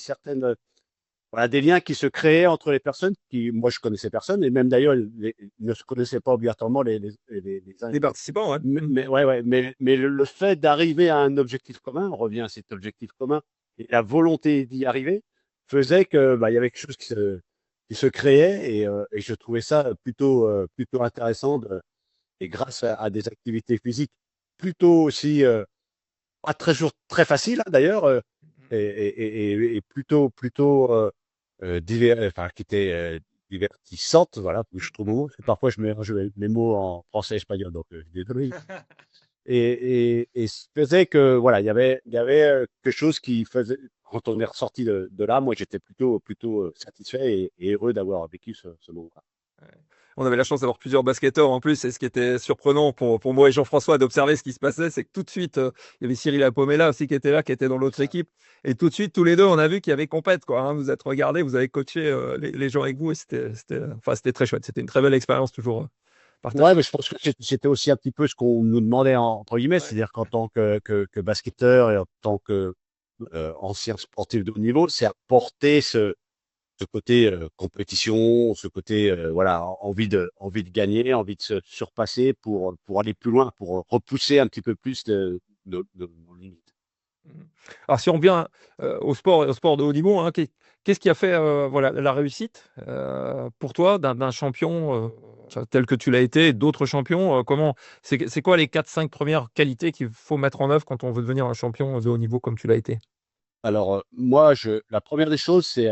voilà, des liens qui se créaient entre les personnes qui, moi, je connaissais personne, et même d'ailleurs, ils ne se connaissaient pas obligatoirement les uns et Les les autres. participants, ouais. Mais le fait d'arriver à un objectif commun, on revient à cet objectif commun, et la volonté d'y arriver, faisait que, bah, il y avait quelque chose qui se créait, et je trouvais ça plutôt intéressant, et grâce à des activités physiques plutôt aussi, pas très faciles, hein, d'ailleurs, et enfin, qui était divertissante, voilà, je trouve le mot. Parfois, je mélange mes mots en français et espagnol, donc je suis désolé. Et ce faisait que, voilà, il y avait quelque chose qui faisait, quand on est ressorti de là, moi, j'étais plutôt satisfait et heureux d'avoir vécu ce moment-là. On avait la chance d'avoir plusieurs basketteurs en plus, et ce qui était surprenant pour moi et Jean-François d'observer ce qui se passait, c'est que tout de suite, il y avait Cyril Apomella aussi qui était dans l'autre équipe, et tout de suite, tous les deux, on a vu qu'il y avait compète, quoi, hein. Vous êtes regardés, vous avez coaché les gens avec vous, et enfin, c'était très chouette. C'était une très belle expérience toujours Ouais, partagée. mais je pense que c'était aussi un petit peu ce qu'on nous demandait entre guillemets, Ouais. c'est-à-dire qu'en tant que basketteur et en tant que ancien sportif de haut niveau, c'est apporter ce côté compétition, ce côté voilà envie de gagner, envie de se surpasser pour aller plus loin, pour repousser un petit peu plus nos limites. Mhm. Alors, si on revient au sport de haut niveau, hein, qu'est-ce qui a fait voilà, la réussite pour toi d'un champion tel que tu l'as été, et d'autres champions c'est quoi les quatre cinq premières qualités qu'il faut mettre en œuvre quand on veut devenir un champion de haut niveau comme tu l'as été? Alors moi, la première des choses, c'est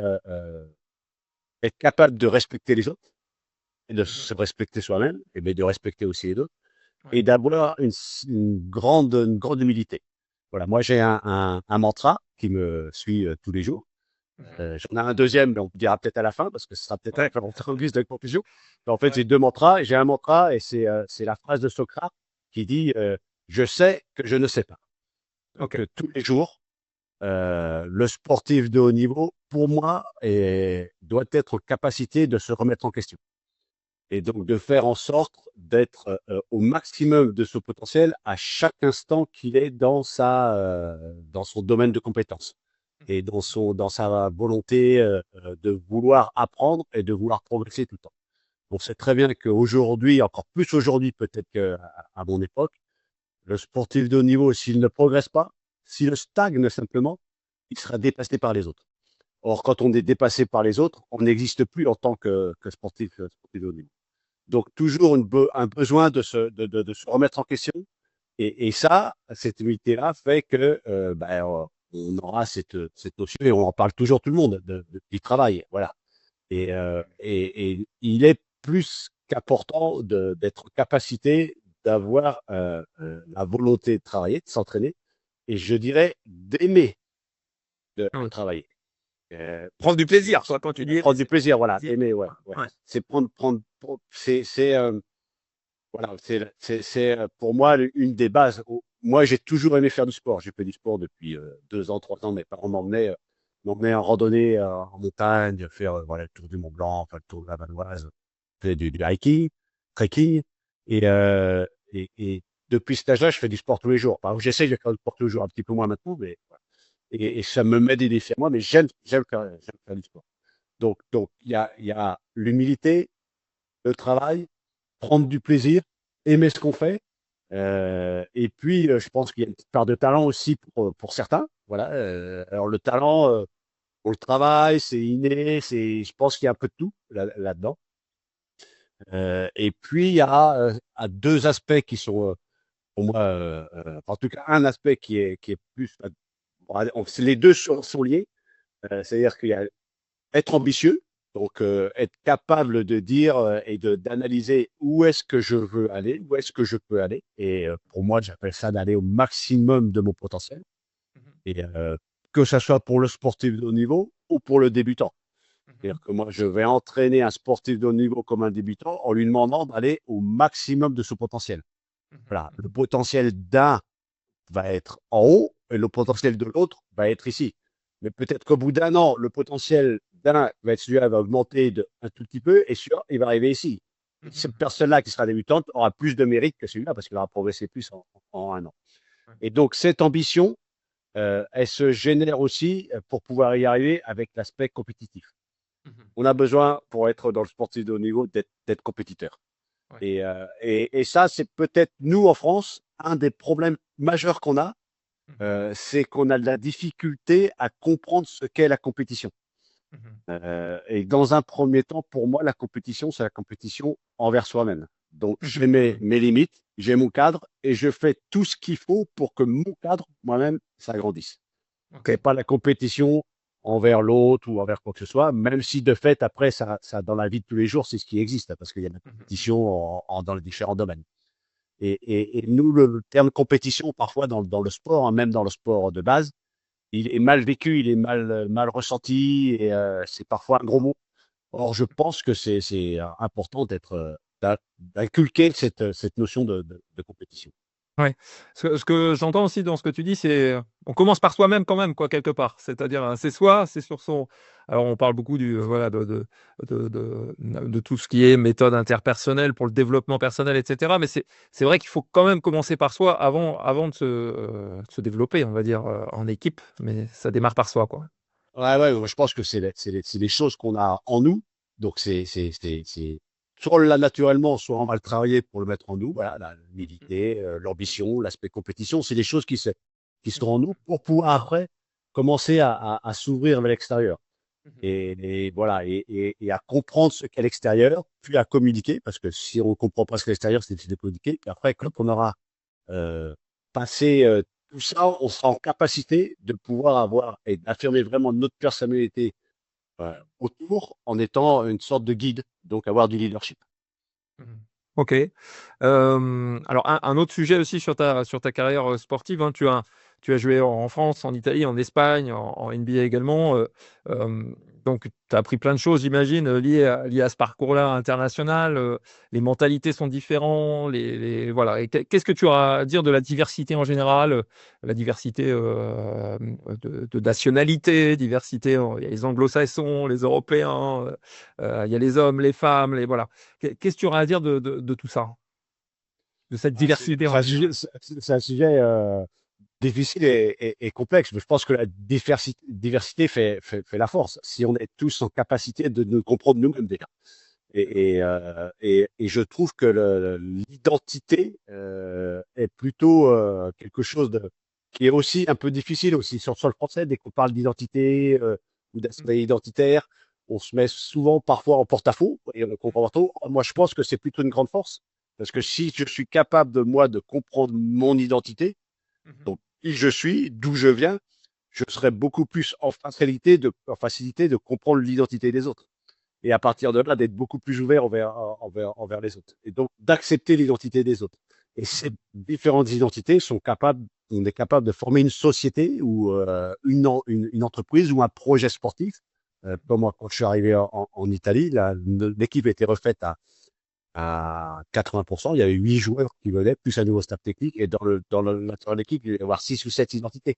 être capable de respecter les autres et de Mhm. se respecter soi-même, et mais de respecter aussi les autres, Ouais. et d'avoir une grande humilité. Voilà, moi j'ai un mantra qui me suit tous les jours. Mhm. J'en ai un deuxième, mais on dira peut-être à la fin, parce que ce sera peut-être Ouais. en guise de conclusion. Mais en fait, Ouais. j'ai deux mantras, et j'ai un mantra, et c'est la phrase de Socrate qui dit je sais que je ne sais pas. Ok. Donc, tous les jours, le sportif de haut niveau, pour moi, doit être en capacité de se remettre en question. Et donc, de faire en sorte d'être au maximum de son potentiel à chaque instant qu'il est dans son domaine de compétence et dans sa volonté de vouloir apprendre et de vouloir progresser tout le temps. On sait très bien qu'aujourd'hui, encore plus aujourd'hui peut-être qu'à à mon époque, le sportif de haut niveau, s'il ne progresse pas, s'il stagne simplement, il sera dépassé par les autres. Or, quand on est dépassé par les autres, on n'existe plus en tant que sportif de haut niveau. Donc, toujours un besoin de se remettre en question. Et ça, cette humilité-là fait que on aura cette notion, et on en parle toujours tout le monde, du travail. Voilà. Et il est plus qu'important d'être en capacité d'avoir la volonté de travailler, de s'entraîner, et je dirais d'aimer de Ah oui. travailler. Prendre du plaisir, soit quand tu dis aimer, Prendre du c'est prendre du plaisir, voilà, plaisir. aimer, ouais, ouais. Ouais. C'est voilà, pour moi une des bases. Moi, j'ai toujours aimé faire du sport. J'ai fait du sport depuis 2 ans, 3 ans. Mes parents m'emmenaient en randonnée en montagne, faire voilà, le tour du Mont Blanc, enfin, le tour de la Vanoise, faire du hiking, trekking. Et, euh, et depuis cet âge-là, je fais du sport tous les jours. Enfin, j'essaie de faire du sport tous les jours, un petit peu moins maintenant, mais voilà. Et ça me met des défis à moi, mais j'aime faire du sport. Donc il y a l'humilité, le travail, prendre du plaisir, aimer ce qu'on fait. Et puis, je pense qu'il y a une petite part de talent aussi pour certains. Voilà. Alors, le talent, on le travaille, c'est inné, je pense qu'il y a un peu de tout là-dedans. Et puis, il y a deux aspects qui sont, pour moi, en tout cas, un aspect qui est plus. Bon, les deux sont liés. C'est-à-dire qu'il y a être ambitieux, donc être capable de dire et d'analyser où est-ce que je veux aller, où est-ce que je peux aller. Et pour moi, j'appelle ça d'aller au maximum de mon potentiel. Mhm. Et que ça soit pour le sportif de haut niveau ou pour le débutant. C'est-à-dire Mhm. que moi, je vais entraîner un sportif de haut niveau comme un débutant en lui demandant d'aller au maximum de son potentiel. Voilà, Mhm. le potentiel d'un va être en haut et le potentiel de l'autre va être ici. Mais peut-être qu'au bout d'un an, le potentiel d'un va être celui-là va augmenter un tout petit peu et celui-là, il va arriver ici. Et Mhm. cette personne-là qui sera débutante aura plus de mérite que celui-là parce qu'il aura progressé plus en un an. Ouais. Et donc, cette ambition, elle se génère aussi pour pouvoir y arriver avec l'aspect compétitif. Mhm. On a besoin, pour être dans le sportif de haut niveau, d'être compétiteur. Ouais. Et ça, c'est peut-être, nous, en France, un des problèmes majeurs qu'on a, Mhm. c'est qu'on a de la difficulté à comprendre ce qu'est la compétition. Mhm. Et dans un premier temps, pour moi, la compétition, c'est la compétition envers soi-même. Donc, j'ai Mhm. mes limites, j'ai mon cadre, et je fais tout ce qu'il faut pour que mon cadre, moi-même, s'agrandisse. Ok. C'est pas la compétition envers l'autre ou envers quoi que ce soit, même si de fait, après, dans la vie de tous les jours, c'est ce qui existe, hein, parce qu'il y a de la Mhm. compétition dans les différents domaines. Et nous, le terme compétition, parfois dans le sport, hein, même dans le sport de base, il est mal vécu, il est mal ressenti, et c'est parfois un gros mot. Or, je pense que c'est important d'inculquer cette notion de compétition. Ouais. Ce que j'entends aussi dans ce que tu dis, c'est on commence par soi-même quand même, quoi, quelque part. C'est-à-dire, c'est soi, c'est sur son. Alors, on parle beaucoup voilà, de tout ce qui est méthode interpersonnelle pour le développement personnel, etc. Mais c'est vrai qu'il faut quand même commencer par soi avant de se développer, on va dire, en équipe. Mais ça démarre par soi, quoi. Ouais, ouais, moi, je pense que c'est des choses qu'on a en nous. Donc, soit on l'a naturellement, soit on va le travailler pour le mettre en nous. Voilà, l'humilité, l'ambition, l'aspect compétition, c'est des choses qui sont en nous pour pouvoir après commencer à s'ouvrir vers l'extérieur. Et voilà, et à comprendre ce qu'est l'extérieur, puis à communiquer, parce que si on ne comprend pas ce qu'est l'extérieur, c'est difficile de communiquer. Puis après, quand on aura euh, passé tout ça, on sera en capacité de pouvoir avoir et d'affirmer vraiment notre personnalité autour en étant une sorte de guide, donc avoir du leadership. Mhm. Ok. Alors, un autre sujet aussi sur ta carrière sportive, hein, tu as joué en France, en Italie, en Espagne, en NBA également. Donc, tu as appris plein de choses, j'imagine, liées à ce parcours-là international. Les mentalités sont différentes. Voilà. Et qu'est-ce que tu as à dire de la diversité en général, la diversité de nationalités, diversité, il y a les anglo-saxons, les Européens, il y a les hommes, les femmes, voilà. Qu'est-ce que tu auras à dire de tout ça, de cette Ah, diversité en général? c'est un sujet difficile et complexe, mais je pense que la diversité fait la force. Si on est tous en capacité de nous comprendre nous-mêmes déjà. Et je trouve que l'identité est plutôt quelque chose qui est aussi un peu difficile aussi sur le français. Dès qu'on parle d'identité ou d'aspect identitaire, on se met souvent parfois en porte-à-faux et on comprend pas trop. Moi, je pense que c'est plutôt une grande force parce que si je suis capable de moi de comprendre mon identité, donc qui je suis, d'où je viens, je serai beaucoup plus en facilité de comprendre l'identité des autres et à partir de là, d'être beaucoup plus ouvert envers les autres. Et donc, d'accepter l'identité des autres. Et ces différentes identités on est capable de former une société ou une entreprise ou un projet sportif. Comme moi, quand je suis arrivé en Italie, l'équipe était refaite à 80%. Il y avait 8 joueurs qui venaient, plus un nouveau staff technique. Et dans l'équipe, il y avait avoir 6 ou 7 identités,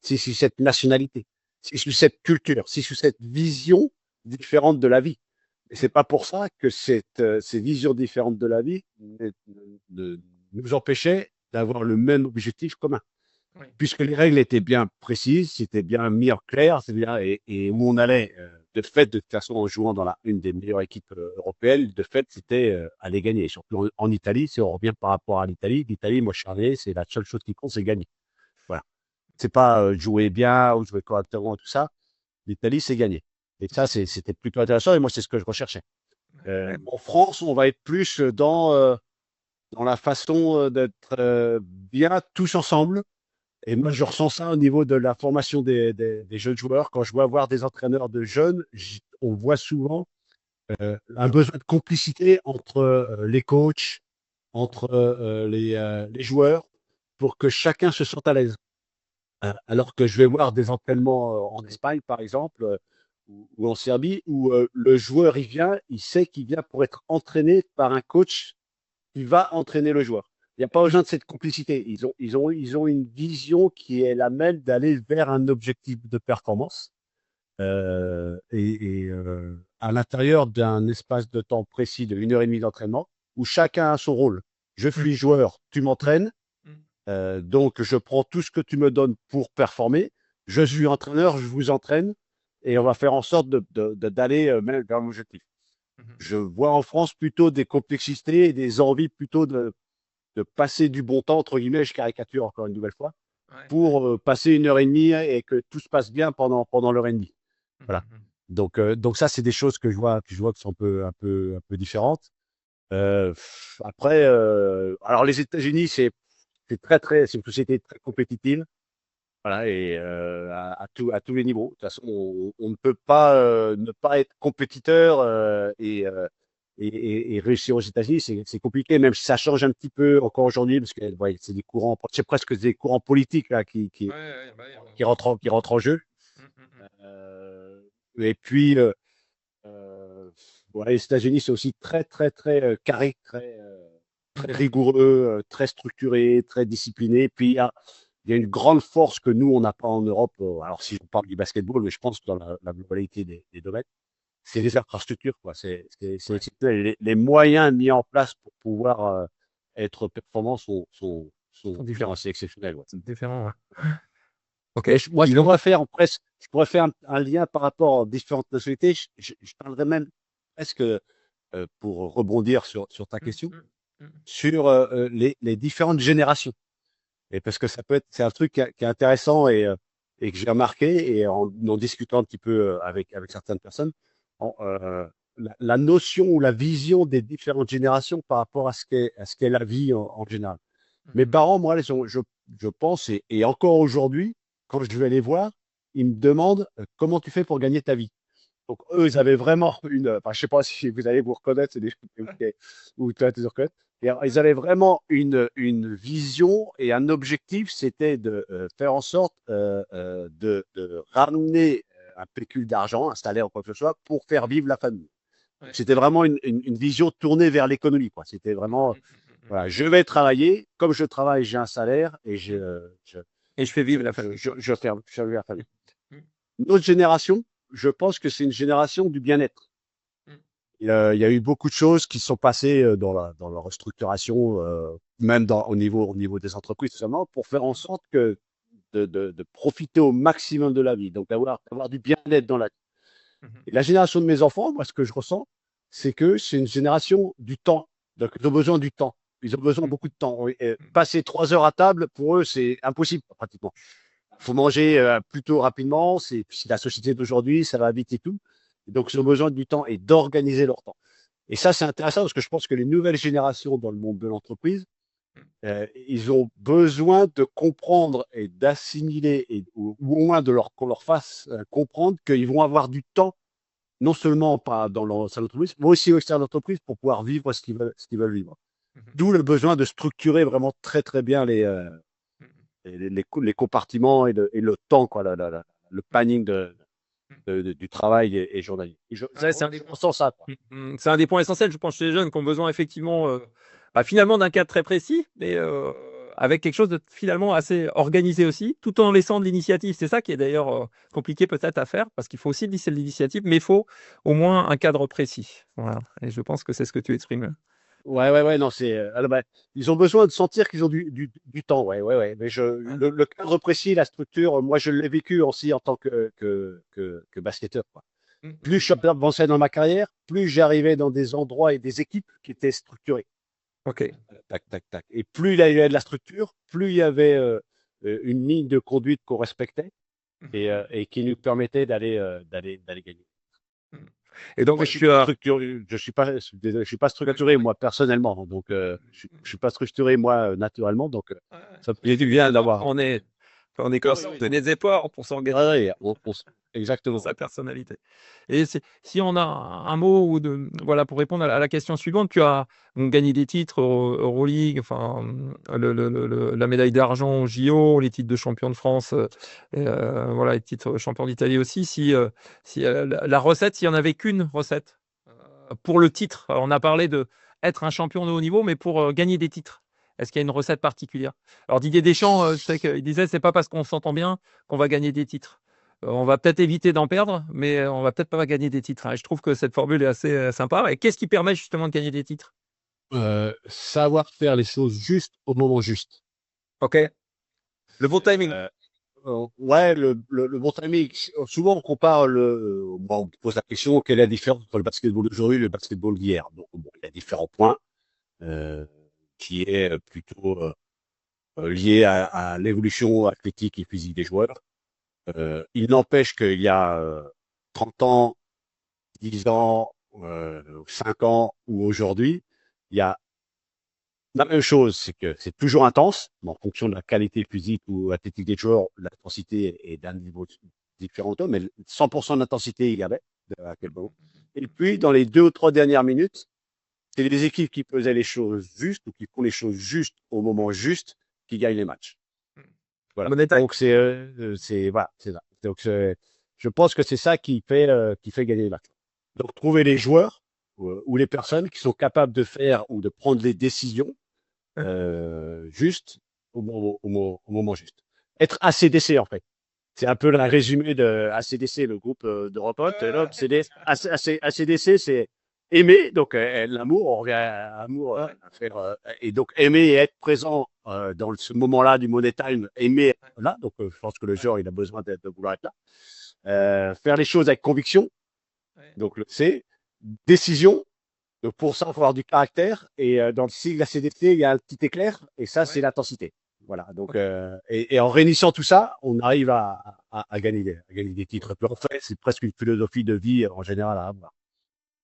6 ou 7 nationalités, 6 ou 7 cultures, 6 ou 7 visions différentes de la vie. Et c'est pas pour ça que ces visions différentes de la vie nous empêchaient d'avoir le même objectif commun. Oui. Puisque les règles étaient bien précises, c'était bien mis en clair, c'est bien, et où on allait, de toute façon, en jouant dans une des meilleures équipes européennes, de fait, c'était aller gagner. Surtout en Italie, si on revient par rapport à l'Italie, moi je suis arrivé, c'est la seule chose qui compte, c'est gagner. Voilà. C'est pas jouer bien ou jouer correctement, tout ça. L'Italie, c'est gagner. Et ça, c'était plutôt intéressant et moi, c'est ce que je recherchais. Ouais. En France, on va être plus dans la façon d'être bien tous ensemble. Et moi, je ressens ça au niveau de la formation des jeunes joueurs. Quand je vois voir des entraîneurs de jeunes, on voit souvent un besoin de complicité entre les coachs, entre les joueurs, pour que chacun se sente à l'aise. Alors que je vais voir des entraînements en Espagne, par exemple, ou en Serbie, où le joueur, il vient, il sait qu'il vient pour être entraîné par un coach qui va entraîner le joueur. Il n'y a pas besoin de cette complicité. Ils ont une vision qui est la même d'aller vers un objectif de performance. À l'intérieur d'un espace de temps précis de 1 heure et demie d'entraînement, où chacun a son rôle. Je Mm. suis joueur, tu Mm. m'entraînes, Mm. donc je prends tout ce que tu me donnes pour performer. Je suis entraîneur, je vous entraîne, et on va faire en sorte d'aller même vers l'objectif. Mhm. Je vois en France plutôt des complexités et des envies plutôt de passer du bon temps, entre guillemets, je caricature encore une nouvelle fois, Ouais, ouais. pour passer 1 heure et demie et que tout se passe bien pendant l'heure et demie. Voilà. Mhm. Donc ça, c'est des choses que je vois qui sont un peu différentes. Après, alors les États-Unis, c'est une société très compétitive. Voilà, et à tous les niveaux. De toute façon, on ne peut pas ne pas être compétiteur et réussir aux États-Unis, c'est compliqué, même si ça change un petit peu encore aujourd'hui, parce que ouais, c'est presque des courants politiques là, Ouais, ouais, bah, ouais, qui rentrent en jeu. mm, mm, mm. Euh, et puis, Ouais, les États-Unis, c'est aussi très, très, très carré, très, très Mhm. rigoureux, très structuré, très discipliné. Puis il y a une grande force que nous, on n'a pas en Europe. Alors, si je parle du basketball, mais je pense que dans la globalité des domaines, c'est les infrastructures, quoi. C'est Ouais, exceptionnel. Les moyens mis en place pour pouvoir être performants sont sont différents. assez exceptionnels. Ouais. C'est différent, ouais. Ok. Mais moi, Dis donc. je pourrais faire un lien par rapport aux différentes nationalités. Je parlerais même presque, pour rebondir sur ta Mm, question, mm, mm. sur les différentes générations. Et parce que c'est un truc qui est intéressant et que j'ai remarqué et en discutant un petit peu avec certaines personnes, en, la notion ou la vision des différentes générations par rapport à ce qu'est la vie en général. Mes Mhm. parents, moi, je pense, et encore aujourd'hui, quand je vais les voir, ils me demandent comment tu fais pour gagner ta vie. Donc, eux, ils avaient vraiment enfin, je sais pas si vous allez vous reconnaître, c'est des choses ou toi, tu te reconnais. Et alors, ils avaient vraiment une vision et un objectif, c'était de faire en sorte de ramener un pécule d'argent, un salaire ou quoi que ce soit, pour faire vivre la famille. Ouais. C'était vraiment une vision tournée vers l'économie, quoi. C'était vraiment, Mm, mm, mm, voilà, je vais travailler, comme je travaille, j'ai un salaire et mm, mm. Et je fais vivre la famille. je fais vivre la famille. Mm, Notre génération, je pense que c'est une génération du bien-être. mm, Il y a eu beaucoup de choses qui sont passées dans la restructuration, même au niveau des entreprises, tout simplement, pour faire en sorte que de profiter au maximum de la vie, donc d'avoir du bien-être dans la vie. mm, mm. Et la génération de mes enfants, moi, ce que je ressens, c'est que c'est une génération du temps. Donc, ils ont besoin du temps. Ils ont besoin de Mm, beaucoup de temps. Oui, et mm. passer 3 heures à table, pour eux, c'est impossible, pratiquement. Il faut manger plutôt rapidement. C'est la société d'aujourd'hui, ça va vite et tout. Donc, ils ont besoin du temps et d'organiser leur temps. Et ça, c'est intéressant parce que je pense que les nouvelles générations dans le monde de l'entreprise, ils ont besoin de comprendre et d'assimiler, ou au moins qu'on leur fasse comprendre qu'ils vont avoir du temps, non seulement pas dans leur salle d'entreprise, mais aussi au extérieur de l'entreprise pour pouvoir vivre ce qu'ils veulent vivre. Mhm. D'où le besoin de structurer vraiment très, très bien Mhm. les compartiments et le temps, quoi, le Mhm. planning Mhm. du travail et journalier. Ouais, c'est un Je ressens ça, quoi. c'est un des points essentiels, je pense, chez les jeunes qui ont besoin effectivement, bah, finalement, d'un cadre très précis, mais avec quelque chose de finalement assez organisé aussi, tout en laissant de l'initiative. C'est ça qui est d'ailleurs compliqué peut-être à faire, parce qu'il faut aussi laisser de l'initiative, mais il faut au moins un cadre précis. Voilà. Et je pense que c'est ce que tu exprimes. Ouais, non, ils ont besoin de sentir qu'ils ont du temps, ouais. Mais Ouais. le cadre précis, la structure, moi, je l'ai vécu aussi en tant que basketteur, quoi. Mm, Plus je mm. avançais dans ma carrière, plus j'arrivais dans des endroits et des équipes qui étaient structurées. Ok. Tac, tac, tac. Et plus il y avait de la structure, plus il y avait une ligne de conduite qu'on respectait et qui nous permettait d'aller gagner. Mm. Et donc, Moi, je suis tu pas as. structuré, désolé, je suis pas structuré D'accord. moi personnellement, donc je suis pas structuré moi naturellement, donc Ouais. ça me fait du bien d'avoir. On est Oui, comme oui, ça, on oui, donne non. des efforts pour s'engager. Ouais, ouais, Dans exactement. sa personnalité. Et si on a un mot ou de, voilà, pour répondre à la question suivante, tu as donc gagné des titres Euroleague, enfin, la médaille d'argent au JO, les titres de champion de France, voilà, les titres champion d'Italie aussi. Si la recette, s'il n'y en avait qu'une recette pour le titre, on a parlé de être un champion de haut niveau, mais pour gagner des titres. Est-ce qu'il y a une recette particulière? Alors Didier Deschamps, je sais qu'il disait, c'est pas parce qu'on s'entend bien qu'on va gagner des titres. On va peut-être éviter d'en perdre, mais on va peut-être pas gagner des titres, hein. Et je trouve que cette formule est assez sympa. Et qu'est-ce qui permet justement de gagner des titres? Savoir faire les choses juste au moment juste. Ok. Le bon timing. Euh, ouais, le bon timing. Souvent, on compare bon, on pose la question, quelle est la différence entre le basketball d'aujourd'hui et le basketball d'hier? Donc, bon, il y a différents points, euh, qui est plutôt lié à l'évolution athlétique et physique des joueurs. Il n'empêche qu'il y a 30 ans, 10 ans, 5 ans ou aujourd'hui, il y a la même chose, c'est que c'est toujours intense, mais en fonction de la qualité physique ou athlétique des joueurs, l'intensité est d'un niveau différent, mais 100% d'intensité, il y avait à quel moment. Et puis, dans les 2 ou 3 dernières minutes, c'est les équipes qui faisaient les choses justes ou qui font les choses justes au moment juste qui gagnent les matchs. Voilà. Bon détail. Donc voilà, c'est ça. Donc je pense que c'est ça qui fait gagner les matchs. Donc trouver les joueurs. ou les personnes qui sont capables de faire ou de prendre les décisions juste au moment juste. Être ACDC, en fait. C'est un peu le résumé de ACDC, le groupe de Robot. ACDC, c'est aimer, donc l'amour, on revient à l'amour, et donc aimer et être présent dans ce moment-là du Money Time, aimer là, donc je pense que le genre, il a besoin de vouloir être là. Faire les choses avec conviction, donc le C, décision, donc pour ça, il faut avoir du caractère, et dans le sigle ACDC, il y a un petit éclair, et ça, c'est l'intensité. Voilà, donc, et en réunissant tout ça, on arrive à gagner des titres. Puis en fait, c'est presque une philosophie de vie en général à avoir.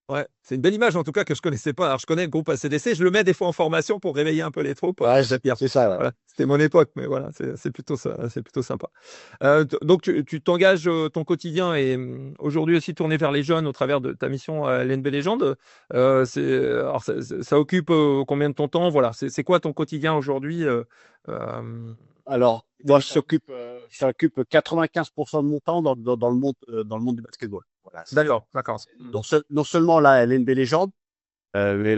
Ouais, c'est une belle image en tout cas que je connaissais pas. Alors je connais le groupe ACDC, je le mets des fois en formation pour réveiller un peu les troupes. Ouais, Bien. c'est ça. Ouais. Voilà, c'était mon époque, mais voilà, c'est plutôt ça, c'est plutôt sympa. Donc tu t'engages, ton quotidien est aujourd'hui aussi tourné vers les jeunes au travers de ta mission à l'NB Légende. Alors ça occupe combien de ton temps? Voilà, c'est quoi ton quotidien aujourd'hui? Euh, Alors, moi, je s'occupe 95% de mon temps dans le monde du basketball. Voilà. D'accord, d'accord. Non seulement la LNB Légende, mais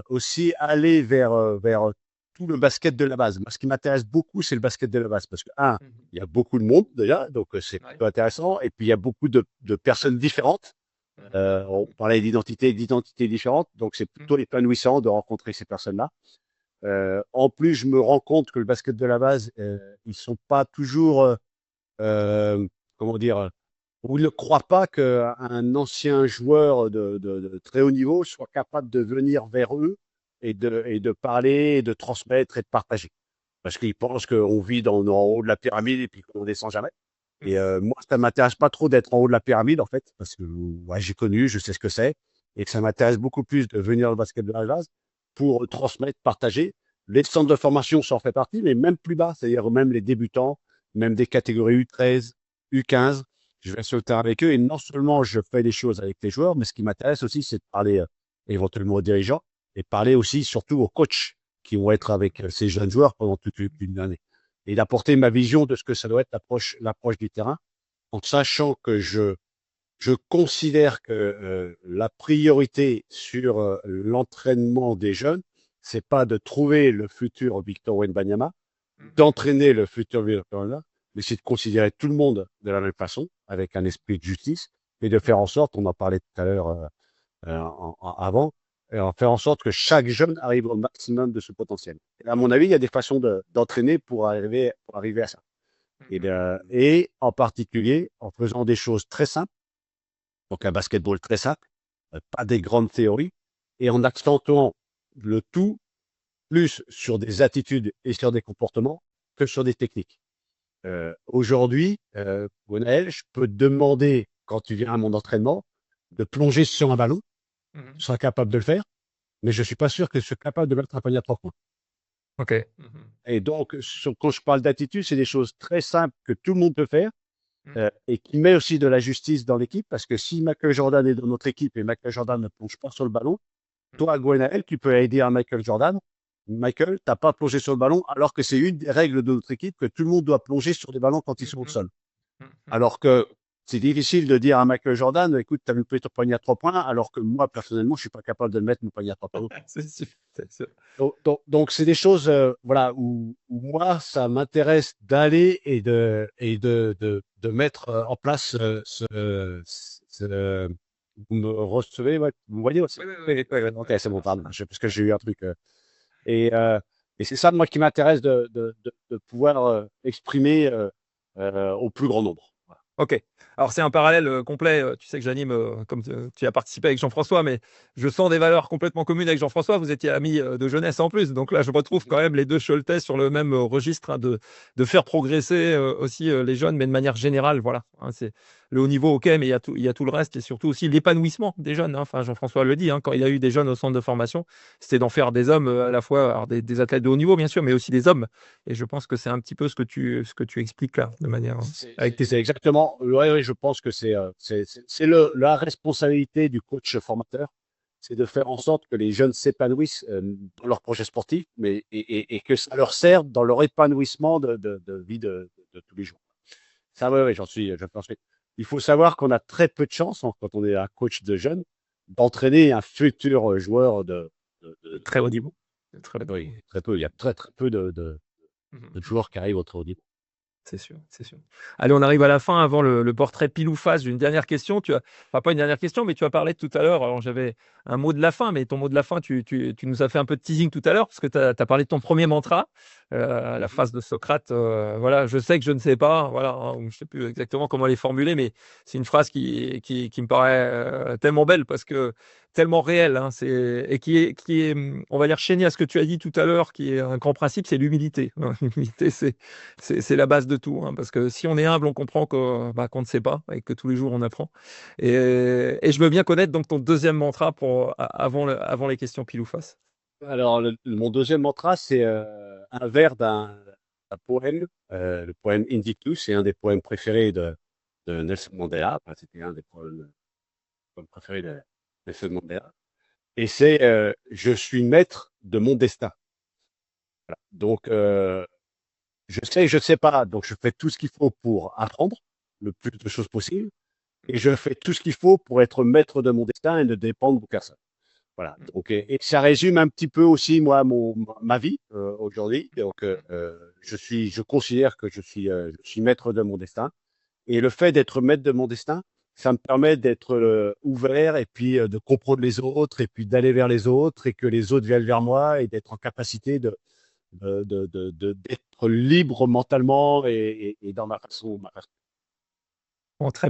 aussi aller vers tout le basket de la base. Moi, ce qui m'intéresse beaucoup, c'est le basket de la base. Parce que, un, il y a beaucoup de monde déjà, donc c'est plutôt intéressant. Et puis, il y a beaucoup de personnes différentes. On parlait d'identités différentes, donc c'est plutôt épanouissant de rencontrer ces personnes-là. En plus, je me rends compte que le basket de la base, ils sont pas toujours, comment dire, ou ils ne croient pas qu'un ancien joueur de très haut niveau soit capable de venir vers eux et de parler, et de transmettre et de partager. Parce qu'ils pensent qu'on vit en haut de la pyramide et puis qu'on descend jamais. Et moi, ça m'intéresse pas trop d'être en haut de la pyramide, en fait, parce que ouais, j'ai connu, je sais ce que c'est, et que ça m'intéresse beaucoup plus de venir au basket de la base pour transmettre, partager. Les centres de formation, ça en fait partie, mais même plus bas, c'est-à-dire même les débutants, même des catégories U13, U15, je vais sur le terrain avec eux, et non seulement je fais des choses avec les joueurs, mais ce qui m'intéresse aussi, c'est de parler éventuellement aux dirigeants, et parler aussi surtout aux coachs qui vont être avec ces jeunes joueurs pendant toute une année et d'apporter ma vision de ce que ça doit être l'approche du terrain, en sachant que je considère que la priorité sur l'entraînement des jeunes, c'est pas de trouver le futur Victor Wembanyama, d'entraîner le futur Victor Wembanyama, mais c'est de considérer tout le monde de la même façon, avec un esprit de justice, et de faire en sorte, on en parlait tout à l'heure avant, et en faire en sorte que chaque jeune arrive au maximum de ce potentiel. Et à mon avis, il y a des façons d'entraîner pour arriver à ça. Et en particulier, en faisant des choses très simples, donc un basketball très simple, pas des grandes théories, et en accentuant le tout plus sur des attitudes et sur des comportements que sur des techniques. Aujourd'hui, Gwenaël, je peux te demander, quand tu viens à mon entraînement, de plonger sur un ballon, tu seras capable de le faire, mais je ne suis pas sûr que je sois capable de mettre un panier à 3 points. Ok. Et donc, quand je parle d'attitude, c'est des choses très simples que tout le monde peut faire et qui met aussi de la justice dans l'équipe, parce que si Michael Jordan est dans notre équipe et Michael Jordan ne plonge pas sur le ballon, toi, Gwenaël, tu peux aider à Michael Jordan. Michael, tu n'as pas plongé sur le ballon, alors que c'est une des règles de notre équipe que tout le monde doit plonger sur des ballons quand ils sont au sol. Alors que c'est difficile de dire à Michael Jordan, écoute, tu as mis ton panier à 3 points, alors que moi, personnellement, je ne suis pas capable de le mettre, mon panier à 3 points. C'est sûr, c'est sûr. Donc, c'est des choses voilà, où moi, ça m'intéresse d'aller et de mettre en place vous me recevez, ouais, vous me voyez aussi. Oui. Ok, c'est bon, pardon, parce que j'ai eu un truc. Et, euh, et c'est ça, moi, qui m'intéresse de pouvoir exprimer au plus grand nombre. Voilà. Ok. Alors c'est un parallèle complet. Tu sais que j'anime, comme tu as participé avec Jean-François, mais je sens des valeurs complètement communes avec Jean-François. Vous étiez amis de jeunesse en plus. Donc là, je retrouve quand même les deux Choletais sur le même registre, hein, de faire progresser aussi les jeunes, mais de manière générale. Voilà. Hein, c'est le haut niveau, ok, mais il y a tout le reste et surtout aussi l'épanouissement des jeunes. Hein. Enfin, Jean-François le dit, hein, quand il y a eu des jeunes au centre de formation, c'était d'en faire des hommes à la fois, alors des athlètes de haut niveau, bien sûr, mais aussi des hommes. Et je pense que c'est un petit peu ce que tu expliques là, de manière avec tes. C'est exactement, oui, je pense que c'est la responsabilité du coach formateur, c'est de faire en sorte que les jeunes s'épanouissent dans leur projet sportif, et que ça leur serve dans leur épanouissement de vie de tous les jours. Ça, oui, j'en suis. Il faut savoir qu'on a très peu de chance quand on est un coach de jeunes, d'entraîner un futur joueur Très haut niveau. Très haut oui, niveau. très peu. Il y a très très peu de Mhm. joueurs qui arrivent au très haut niveau. C'est sûr, c'est sûr. Allez, on arrive à la fin avant le portrait pile ou face. J'ai une dernière question. Enfin, pas une dernière question, mais tu as parlé tout à l'heure. Alors, j'avais un mot de la fin, mais ton mot de la fin, tu nous as fait un peu de teasing tout à l'heure parce que tu as parlé de ton premier mantra, la Mhm. phrase de Socrate. Voilà, je sais que je ne sais pas. Voilà, hein, je ne sais plus exactement comment elle est formulée, mais c'est une phrase qui me paraît tellement belle parce que tellement réelle, hein, et qui est, on va dire, chaînée à ce que tu as dit tout à l'heure, qui est un grand principe, c'est l'humilité. L'humilité, c'est la base de tout, hein, parce que si on est humble, on comprend qu'on ne sait pas et que tous les jours on apprend. Et je veux bien connaître donc ton deuxième mantra avant les questions pile ou face. Alors, mon deuxième mantra, c'est un vers d'un poème. Le poème Invictus, c'est un des poèmes préférés de Nelson Mandela. Enfin, c'était un des poèmes préférés de Nelson Mandela. Et c'est je suis maître de mon destin. Donc, je sais pas. Donc, je fais tout ce qu'il faut pour apprendre le plus de choses possible. Et je fais tout ce qu'il faut pour être maître de mon destin et ne dépendre de personne. Voilà. Donc, et ça résume un petit peu aussi, moi, ma vie aujourd'hui. Donc, je considère que je suis maître de mon destin. Et le fait d'être maître de mon destin, ça me permet d'être ouvert et puis de comprendre les autres et puis d'aller vers les autres et que les autres viennent vers moi et d'être en capacité d'être libre mentalement et dans ma façon. Bon, très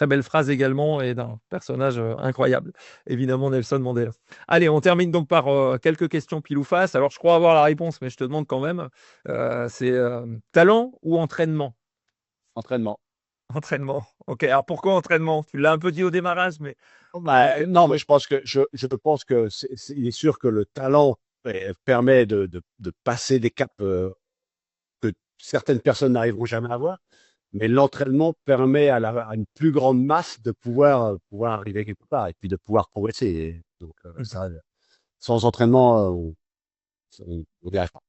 belle phrase également et d'un personnage incroyable, évidemment Nelson Mandela. Allez, on termine donc par quelques questions pile ou face. Alors, je crois avoir la réponse, mais je te demande quand même. C'est talent ou entraînement? Entraînement. Entraînement. Ok, alors pourquoi entraînement? Tu l'as un peu dit au démarrage, mais Oh, on- bah, non, mais je pense que il est sûr que le talent permet de passer des caps que certaines personnes n'arriveront jamais à avoir, mais l'entraînement permet à une plus grande masse de pouvoir arriver quelque part et puis de pouvoir progresser. Et donc, ça, sans entraînement, on n'y arrive pas.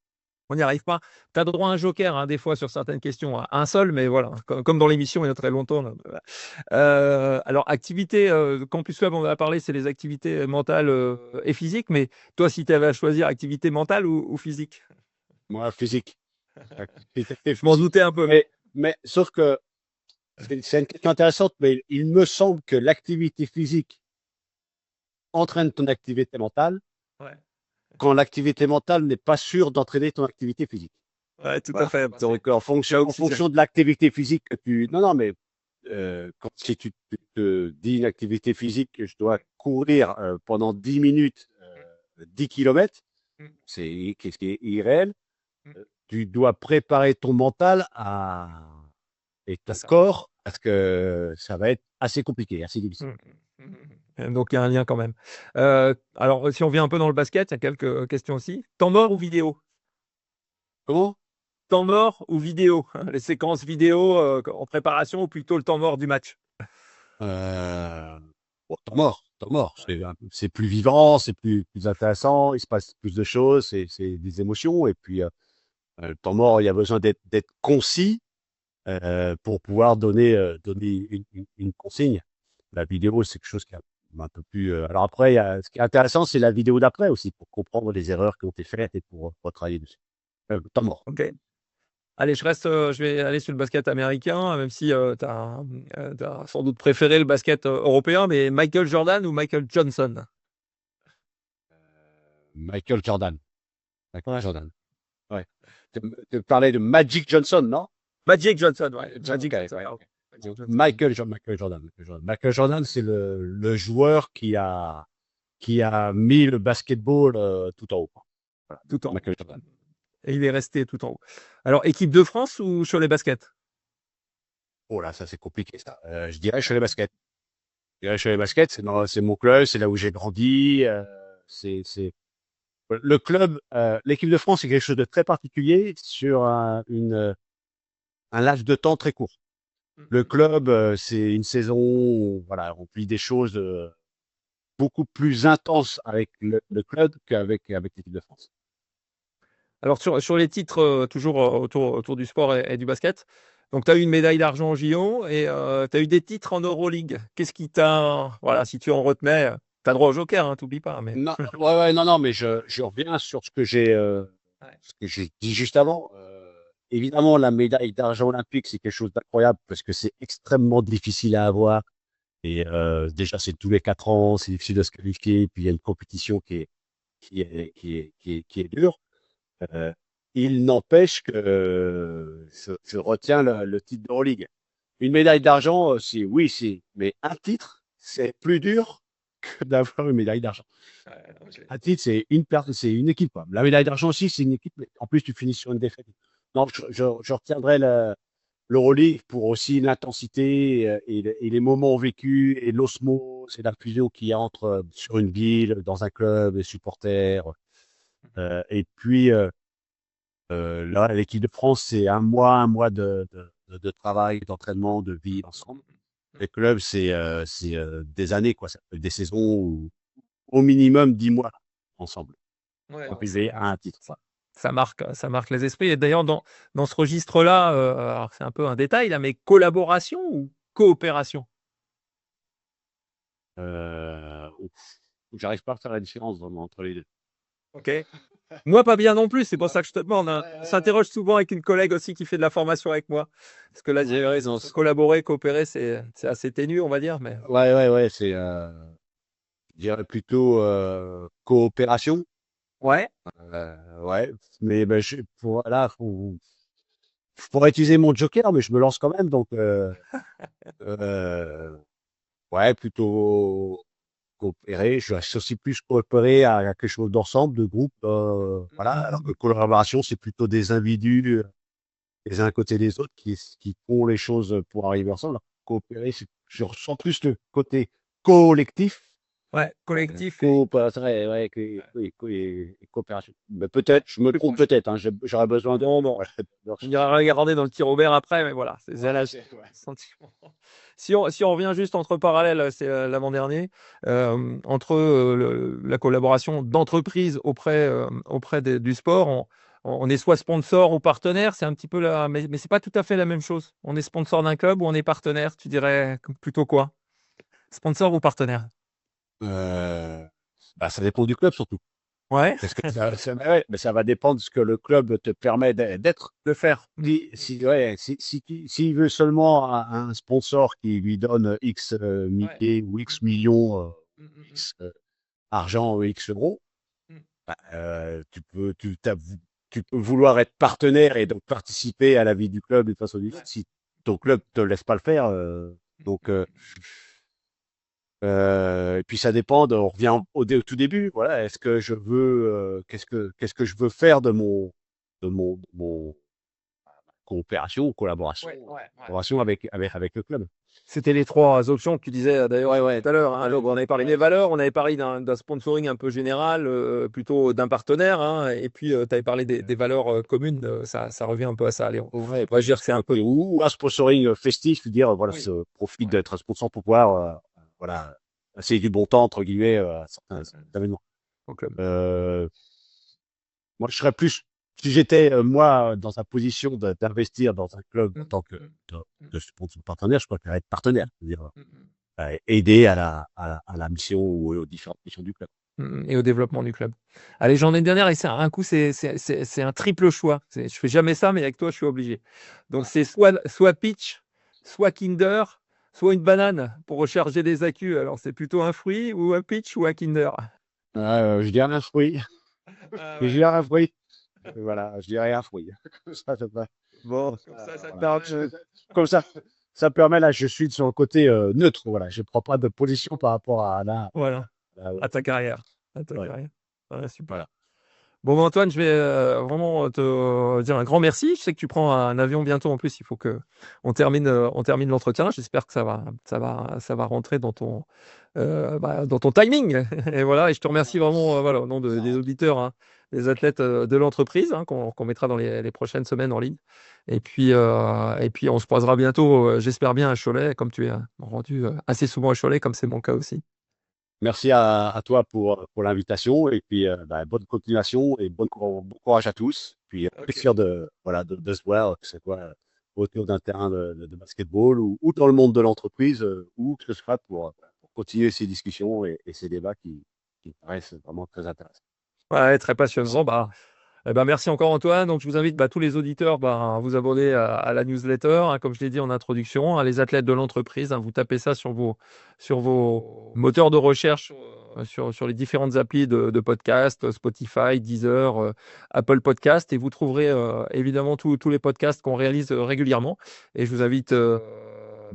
on n'y arrive pas. Tu as droit à un joker, hein, des fois, sur certaines questions. Un seul, mais voilà, comme dans l'émission il y a très longtemps. Là. Alors, activité, Campus Web, on en a parlé, c'est les activités mentales et physiques, mais toi, si tu avais à choisir activité mentale ou physique? Moi, physique, activité Je m'en physique. doutais un peu. Mais sauf que c'est une question intéressante, mais il me semble que l'activité physique entraîne ton activité mentale Ouais, quand l'activité mentale n'est pas sûre d'entraîner ton activité physique. ouais, tout à Voilà. fait. Donc, Là en aussi, fonction de l'activité physique que tu... Non, non, mais si tu te dis une activité physique que je dois courir pendant 10 minutes, 10 km, ce qui est irréel, tu dois préparer ton mental et c'est ton ça. corps parce que ça va être assez compliqué, assez difficile. Donc, il y a un lien quand même. Alors, si on vient un peu dans le basket, il y a quelques questions aussi. Temps mort ou vidéo? Comment? Temps mort ou vidéo? Les séquences vidéo en préparation ou plutôt le temps mort du match? Euh, bon, temps mort, temps mort. C'est plus vivant, c'est plus intéressant, il se passe plus de choses, c'est des émotions. Et puis, le temps mort, il y a besoin d'être concis pour pouvoir donner une consigne. La vidéo, c'est quelque chose qui est un peu plus. Alors après, ce qui est intéressant, c'est la vidéo d'après aussi, pour comprendre les erreurs qui ont été faites et pour travailler dessus. Temps mort. Ok. Allez, je vais aller sur le basket américain, même si tu as, sans doute préféré le basket européen, mais Michael Jordan ou Michael Johnson? Michael Jordan. Michael Ouais. Jordan. Ouais. Tu parlais de Magic Johnson, non? Magic Johnson, ouais. Ok, Magic Johnson, ouais, pardon. ok. Magic Donc, Johnson. Michael Jordan. Michael Jordan, c'est le joueur qui a mis le basketball tout en haut. Voilà. Tout en haut. Michael Jordan. Et il est resté tout en haut. Alors, équipe de France ou sur les baskets? Oh là, ça c'est compliqué ça. Je dirais chez les baskets. Je dirais chez les baskets, c'est mon club, c'est là où j'ai grandi. C'est le club, l'équipe de France, c'est quelque chose de très particulier sur un laps de temps très court. Le club, c'est une saison, où, voilà, on vit des choses beaucoup plus intenses avec le club avec l'équipe de France. Alors, sur les titres, toujours autour du sport et du basket, Donc, tu as eu une médaille d'argent au JO et tu as eu des titres en Euroleague. Qu'est-ce qui t'a. Voilà, si tu en retenais, tu as droit au joker, hein, t'oublies pas. Mais... Non, ouais, ouais, non, non, mais je reviens sur Ouais. ce que j'ai dit juste avant. Évidemment, la médaille d'argent olympique, c'est quelque chose d'incroyable parce que c'est extrêmement difficile à avoir. Et déjà, c'est tous les 4 ans, c'est difficile de se qualifier. Puis il y a une compétition qui est dure. Euh, il n'empêche que je retiens le titre d'Euroleague. Une médaille d'argent, oui, mais un titre, c'est plus dur que d'avoir une médaille d'argent. Ouais, non, Un titre, c'est une équipe, quoi. La médaille d'argent aussi, c'est une équipe, mais en plus, tu finis sur une défaite. Non, je retiendrai l'Euroleague pour aussi l'intensité et les moments vécus et l'osmose et la fusion qu'il y a entre sur une ville, dans un club, les supporters. Et puis, là, l'équipe de France, c'est un mois de travail, d'entraînement, de vie ensemble. Les clubs, c'est des années, quoi. Ça peut être des saisons ou au minimum 10 mois ensemble. ouais, Pour non, arriver à un titre. ça marque les esprits. Et d'ailleurs, dans ce registre-là, alors c'est un peu un détail, là, mais collaboration ou coopération? Ouf, j'arrive pas à faire la différence vraiment entre les deux. Ok. Moi, pas bien non plus, c'est pour ça que je te demande, hein. On s'interroge souvent avec une collègue aussi qui fait de la formation avec moi. Parce que là, j'ai raison. Collaborer, coopérer, c'est assez ténu, on va dire. Mais... Ouais, ouais, ouais, je dirais plutôt coopération. Ouais. Ouais, mais ben, voilà, je pourrais utiliser mon joker, mais je me lance quand même. Donc, euh, ouais, plutôt coopérer. Je associe plus coopérer à quelque chose d'ensemble, de groupe. Voilà, alors que collaboration, c'est plutôt des individus les uns à côté des autres qui font les choses pour arriver ensemble. Alors, coopérer, je ressens plus le côté collectif. Ouais, collectif Ouais, et coopération. Mais peut-être, je me trompe peut-être, hein, j'aurais besoin de. Non, bon. On ira regarder dans le tir au après, mais voilà, c'est là sentiment. Si on revient juste entre parallèles, c'est l'avant-dernier, entre la collaboration d'entreprise auprès du sport, on est soit sponsor ou partenaire, c'est un petit peu là, mais c'est pas tout à fait la même chose. On est sponsor d'un club ou on est partenaire, tu dirais plutôt quoi? Sponsor ou partenaire? Euh, Bah, ça dépend du club surtout. Ouais, Parce que ouais, mais ça va dépendre de ce que le club te permet d'être. de faire. Ouais, s'il veut seulement un sponsor qui lui donne X Ouais. milliers ou X millions, Mm, mm, mm, X argent ou X euros, mm. bah, tu peux vouloir être partenaire et donc participer à la vie du club d'une façon ou d'une autre. Ouais. Si ton club te laisse pas le faire, Mm, donc mm, mm. et puis ça dépend. On revient au tout début. Voilà, est-ce que je veux, qu'est-ce que je veux faire de mon coopération ou Ouais, ouais, ouais. collaboration avec le club. C'était les trois options que tu disais d'ailleurs Ouais, ouais, tout à l'heure, hein. Donc, on avait parlé des valeurs, on avait parlé d'un sponsoring un peu général, plutôt d'un partenaire, hein, et puis tu avais parlé des valeurs communes, ça revient un peu à ça. Allez, ouais, et on va puis, dire que c'est un peu. ou un sponsoring festif, dire voilà, Oui. se profite Ouais. d'être un sponsor pour pouvoir, voilà, passer du bon temps entre guillemets à Mm, certains mm. événements. Au club. Euh, Moi, je serais plus, si j'étais moi dans sa position d'investir dans un club en Mm, tant que mm, mm, de sponsor partenaire, je préférerais être partenaire, c'est-à-dire mm, mm. aider à la mission ou aux différentes missions du club. Et au développement du club. Allez, j'en ai une dernière et c'est un coup, c'est un triple choix. Je fais jamais ça, mais avec toi, je suis obligé. Donc, c'est soit Peach, soit Kinder, soit une banane pour recharger des accus. Alors, c'est plutôt un fruit ou un Peach ou un Kinder? Je dirais un fruit. Ah Je ouais. dirais un fruit. Voilà, je dirais un fruit. Bon, Comme ça te voilà. permet Comme ça permet là, je suis sur le côté neutre. Voilà, je prends pas de position par rapport à là. voilà, à ta carrière. À ta Ouais, carrière. Ouais, super. voilà. Bon, ben, Antoine, je vais vraiment te dire un grand merci. Je sais que tu prends un avion bientôt. En plus, il faut que on termine l'entretien. J'espère que ça va rentrer dans ton timing. Et voilà. Et je te remercie vraiment, voilà, au nom des auditeurs, hein, des athlètes de l'entreprise, hein, qu'on mettra dans les prochaines semaines en ligne. Et puis, on se croisera bientôt, j'espère bien à Cholet, comme tu es rendu assez souvent à Cholet, comme c'est mon cas aussi. Merci à toi pour l'invitation et puis bah, bonne continuation et bon courage à tous. Puis Ok. plaisir de, voilà, de se voir, que ce soit autour d'un terrain de basketball ou dans le monde de l'entreprise, ou que ce soit pour continuer ces discussions et ces débats qui me paraissent vraiment très intéressants. Ouais, très passionnant. Bah, eh ben, merci encore Antoine. Donc, je vous invite tous les auditeurs à vous abonner à la newsletter, hein, comme je l'ai dit en introduction, hein, les athlètes de l'entreprise. Hein, vous tapez ça sur vos moteurs de recherche, sur les différentes applis de podcast, Spotify, Deezer, Apple Podcast, et vous trouverez évidemment tous les podcasts qu'on réalise régulièrement. Et je vous invite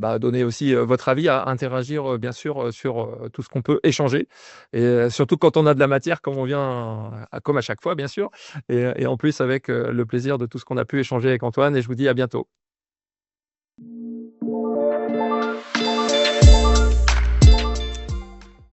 à donner aussi votre avis, à interagir bien sûr sur tout ce qu'on peut échanger. Et surtout quand on a de la matière, comme on vient, comme à chaque fois, bien sûr. Et en plus, avec le plaisir de tout ce qu'on a pu échanger avec Antoine. Et je vous dis à bientôt.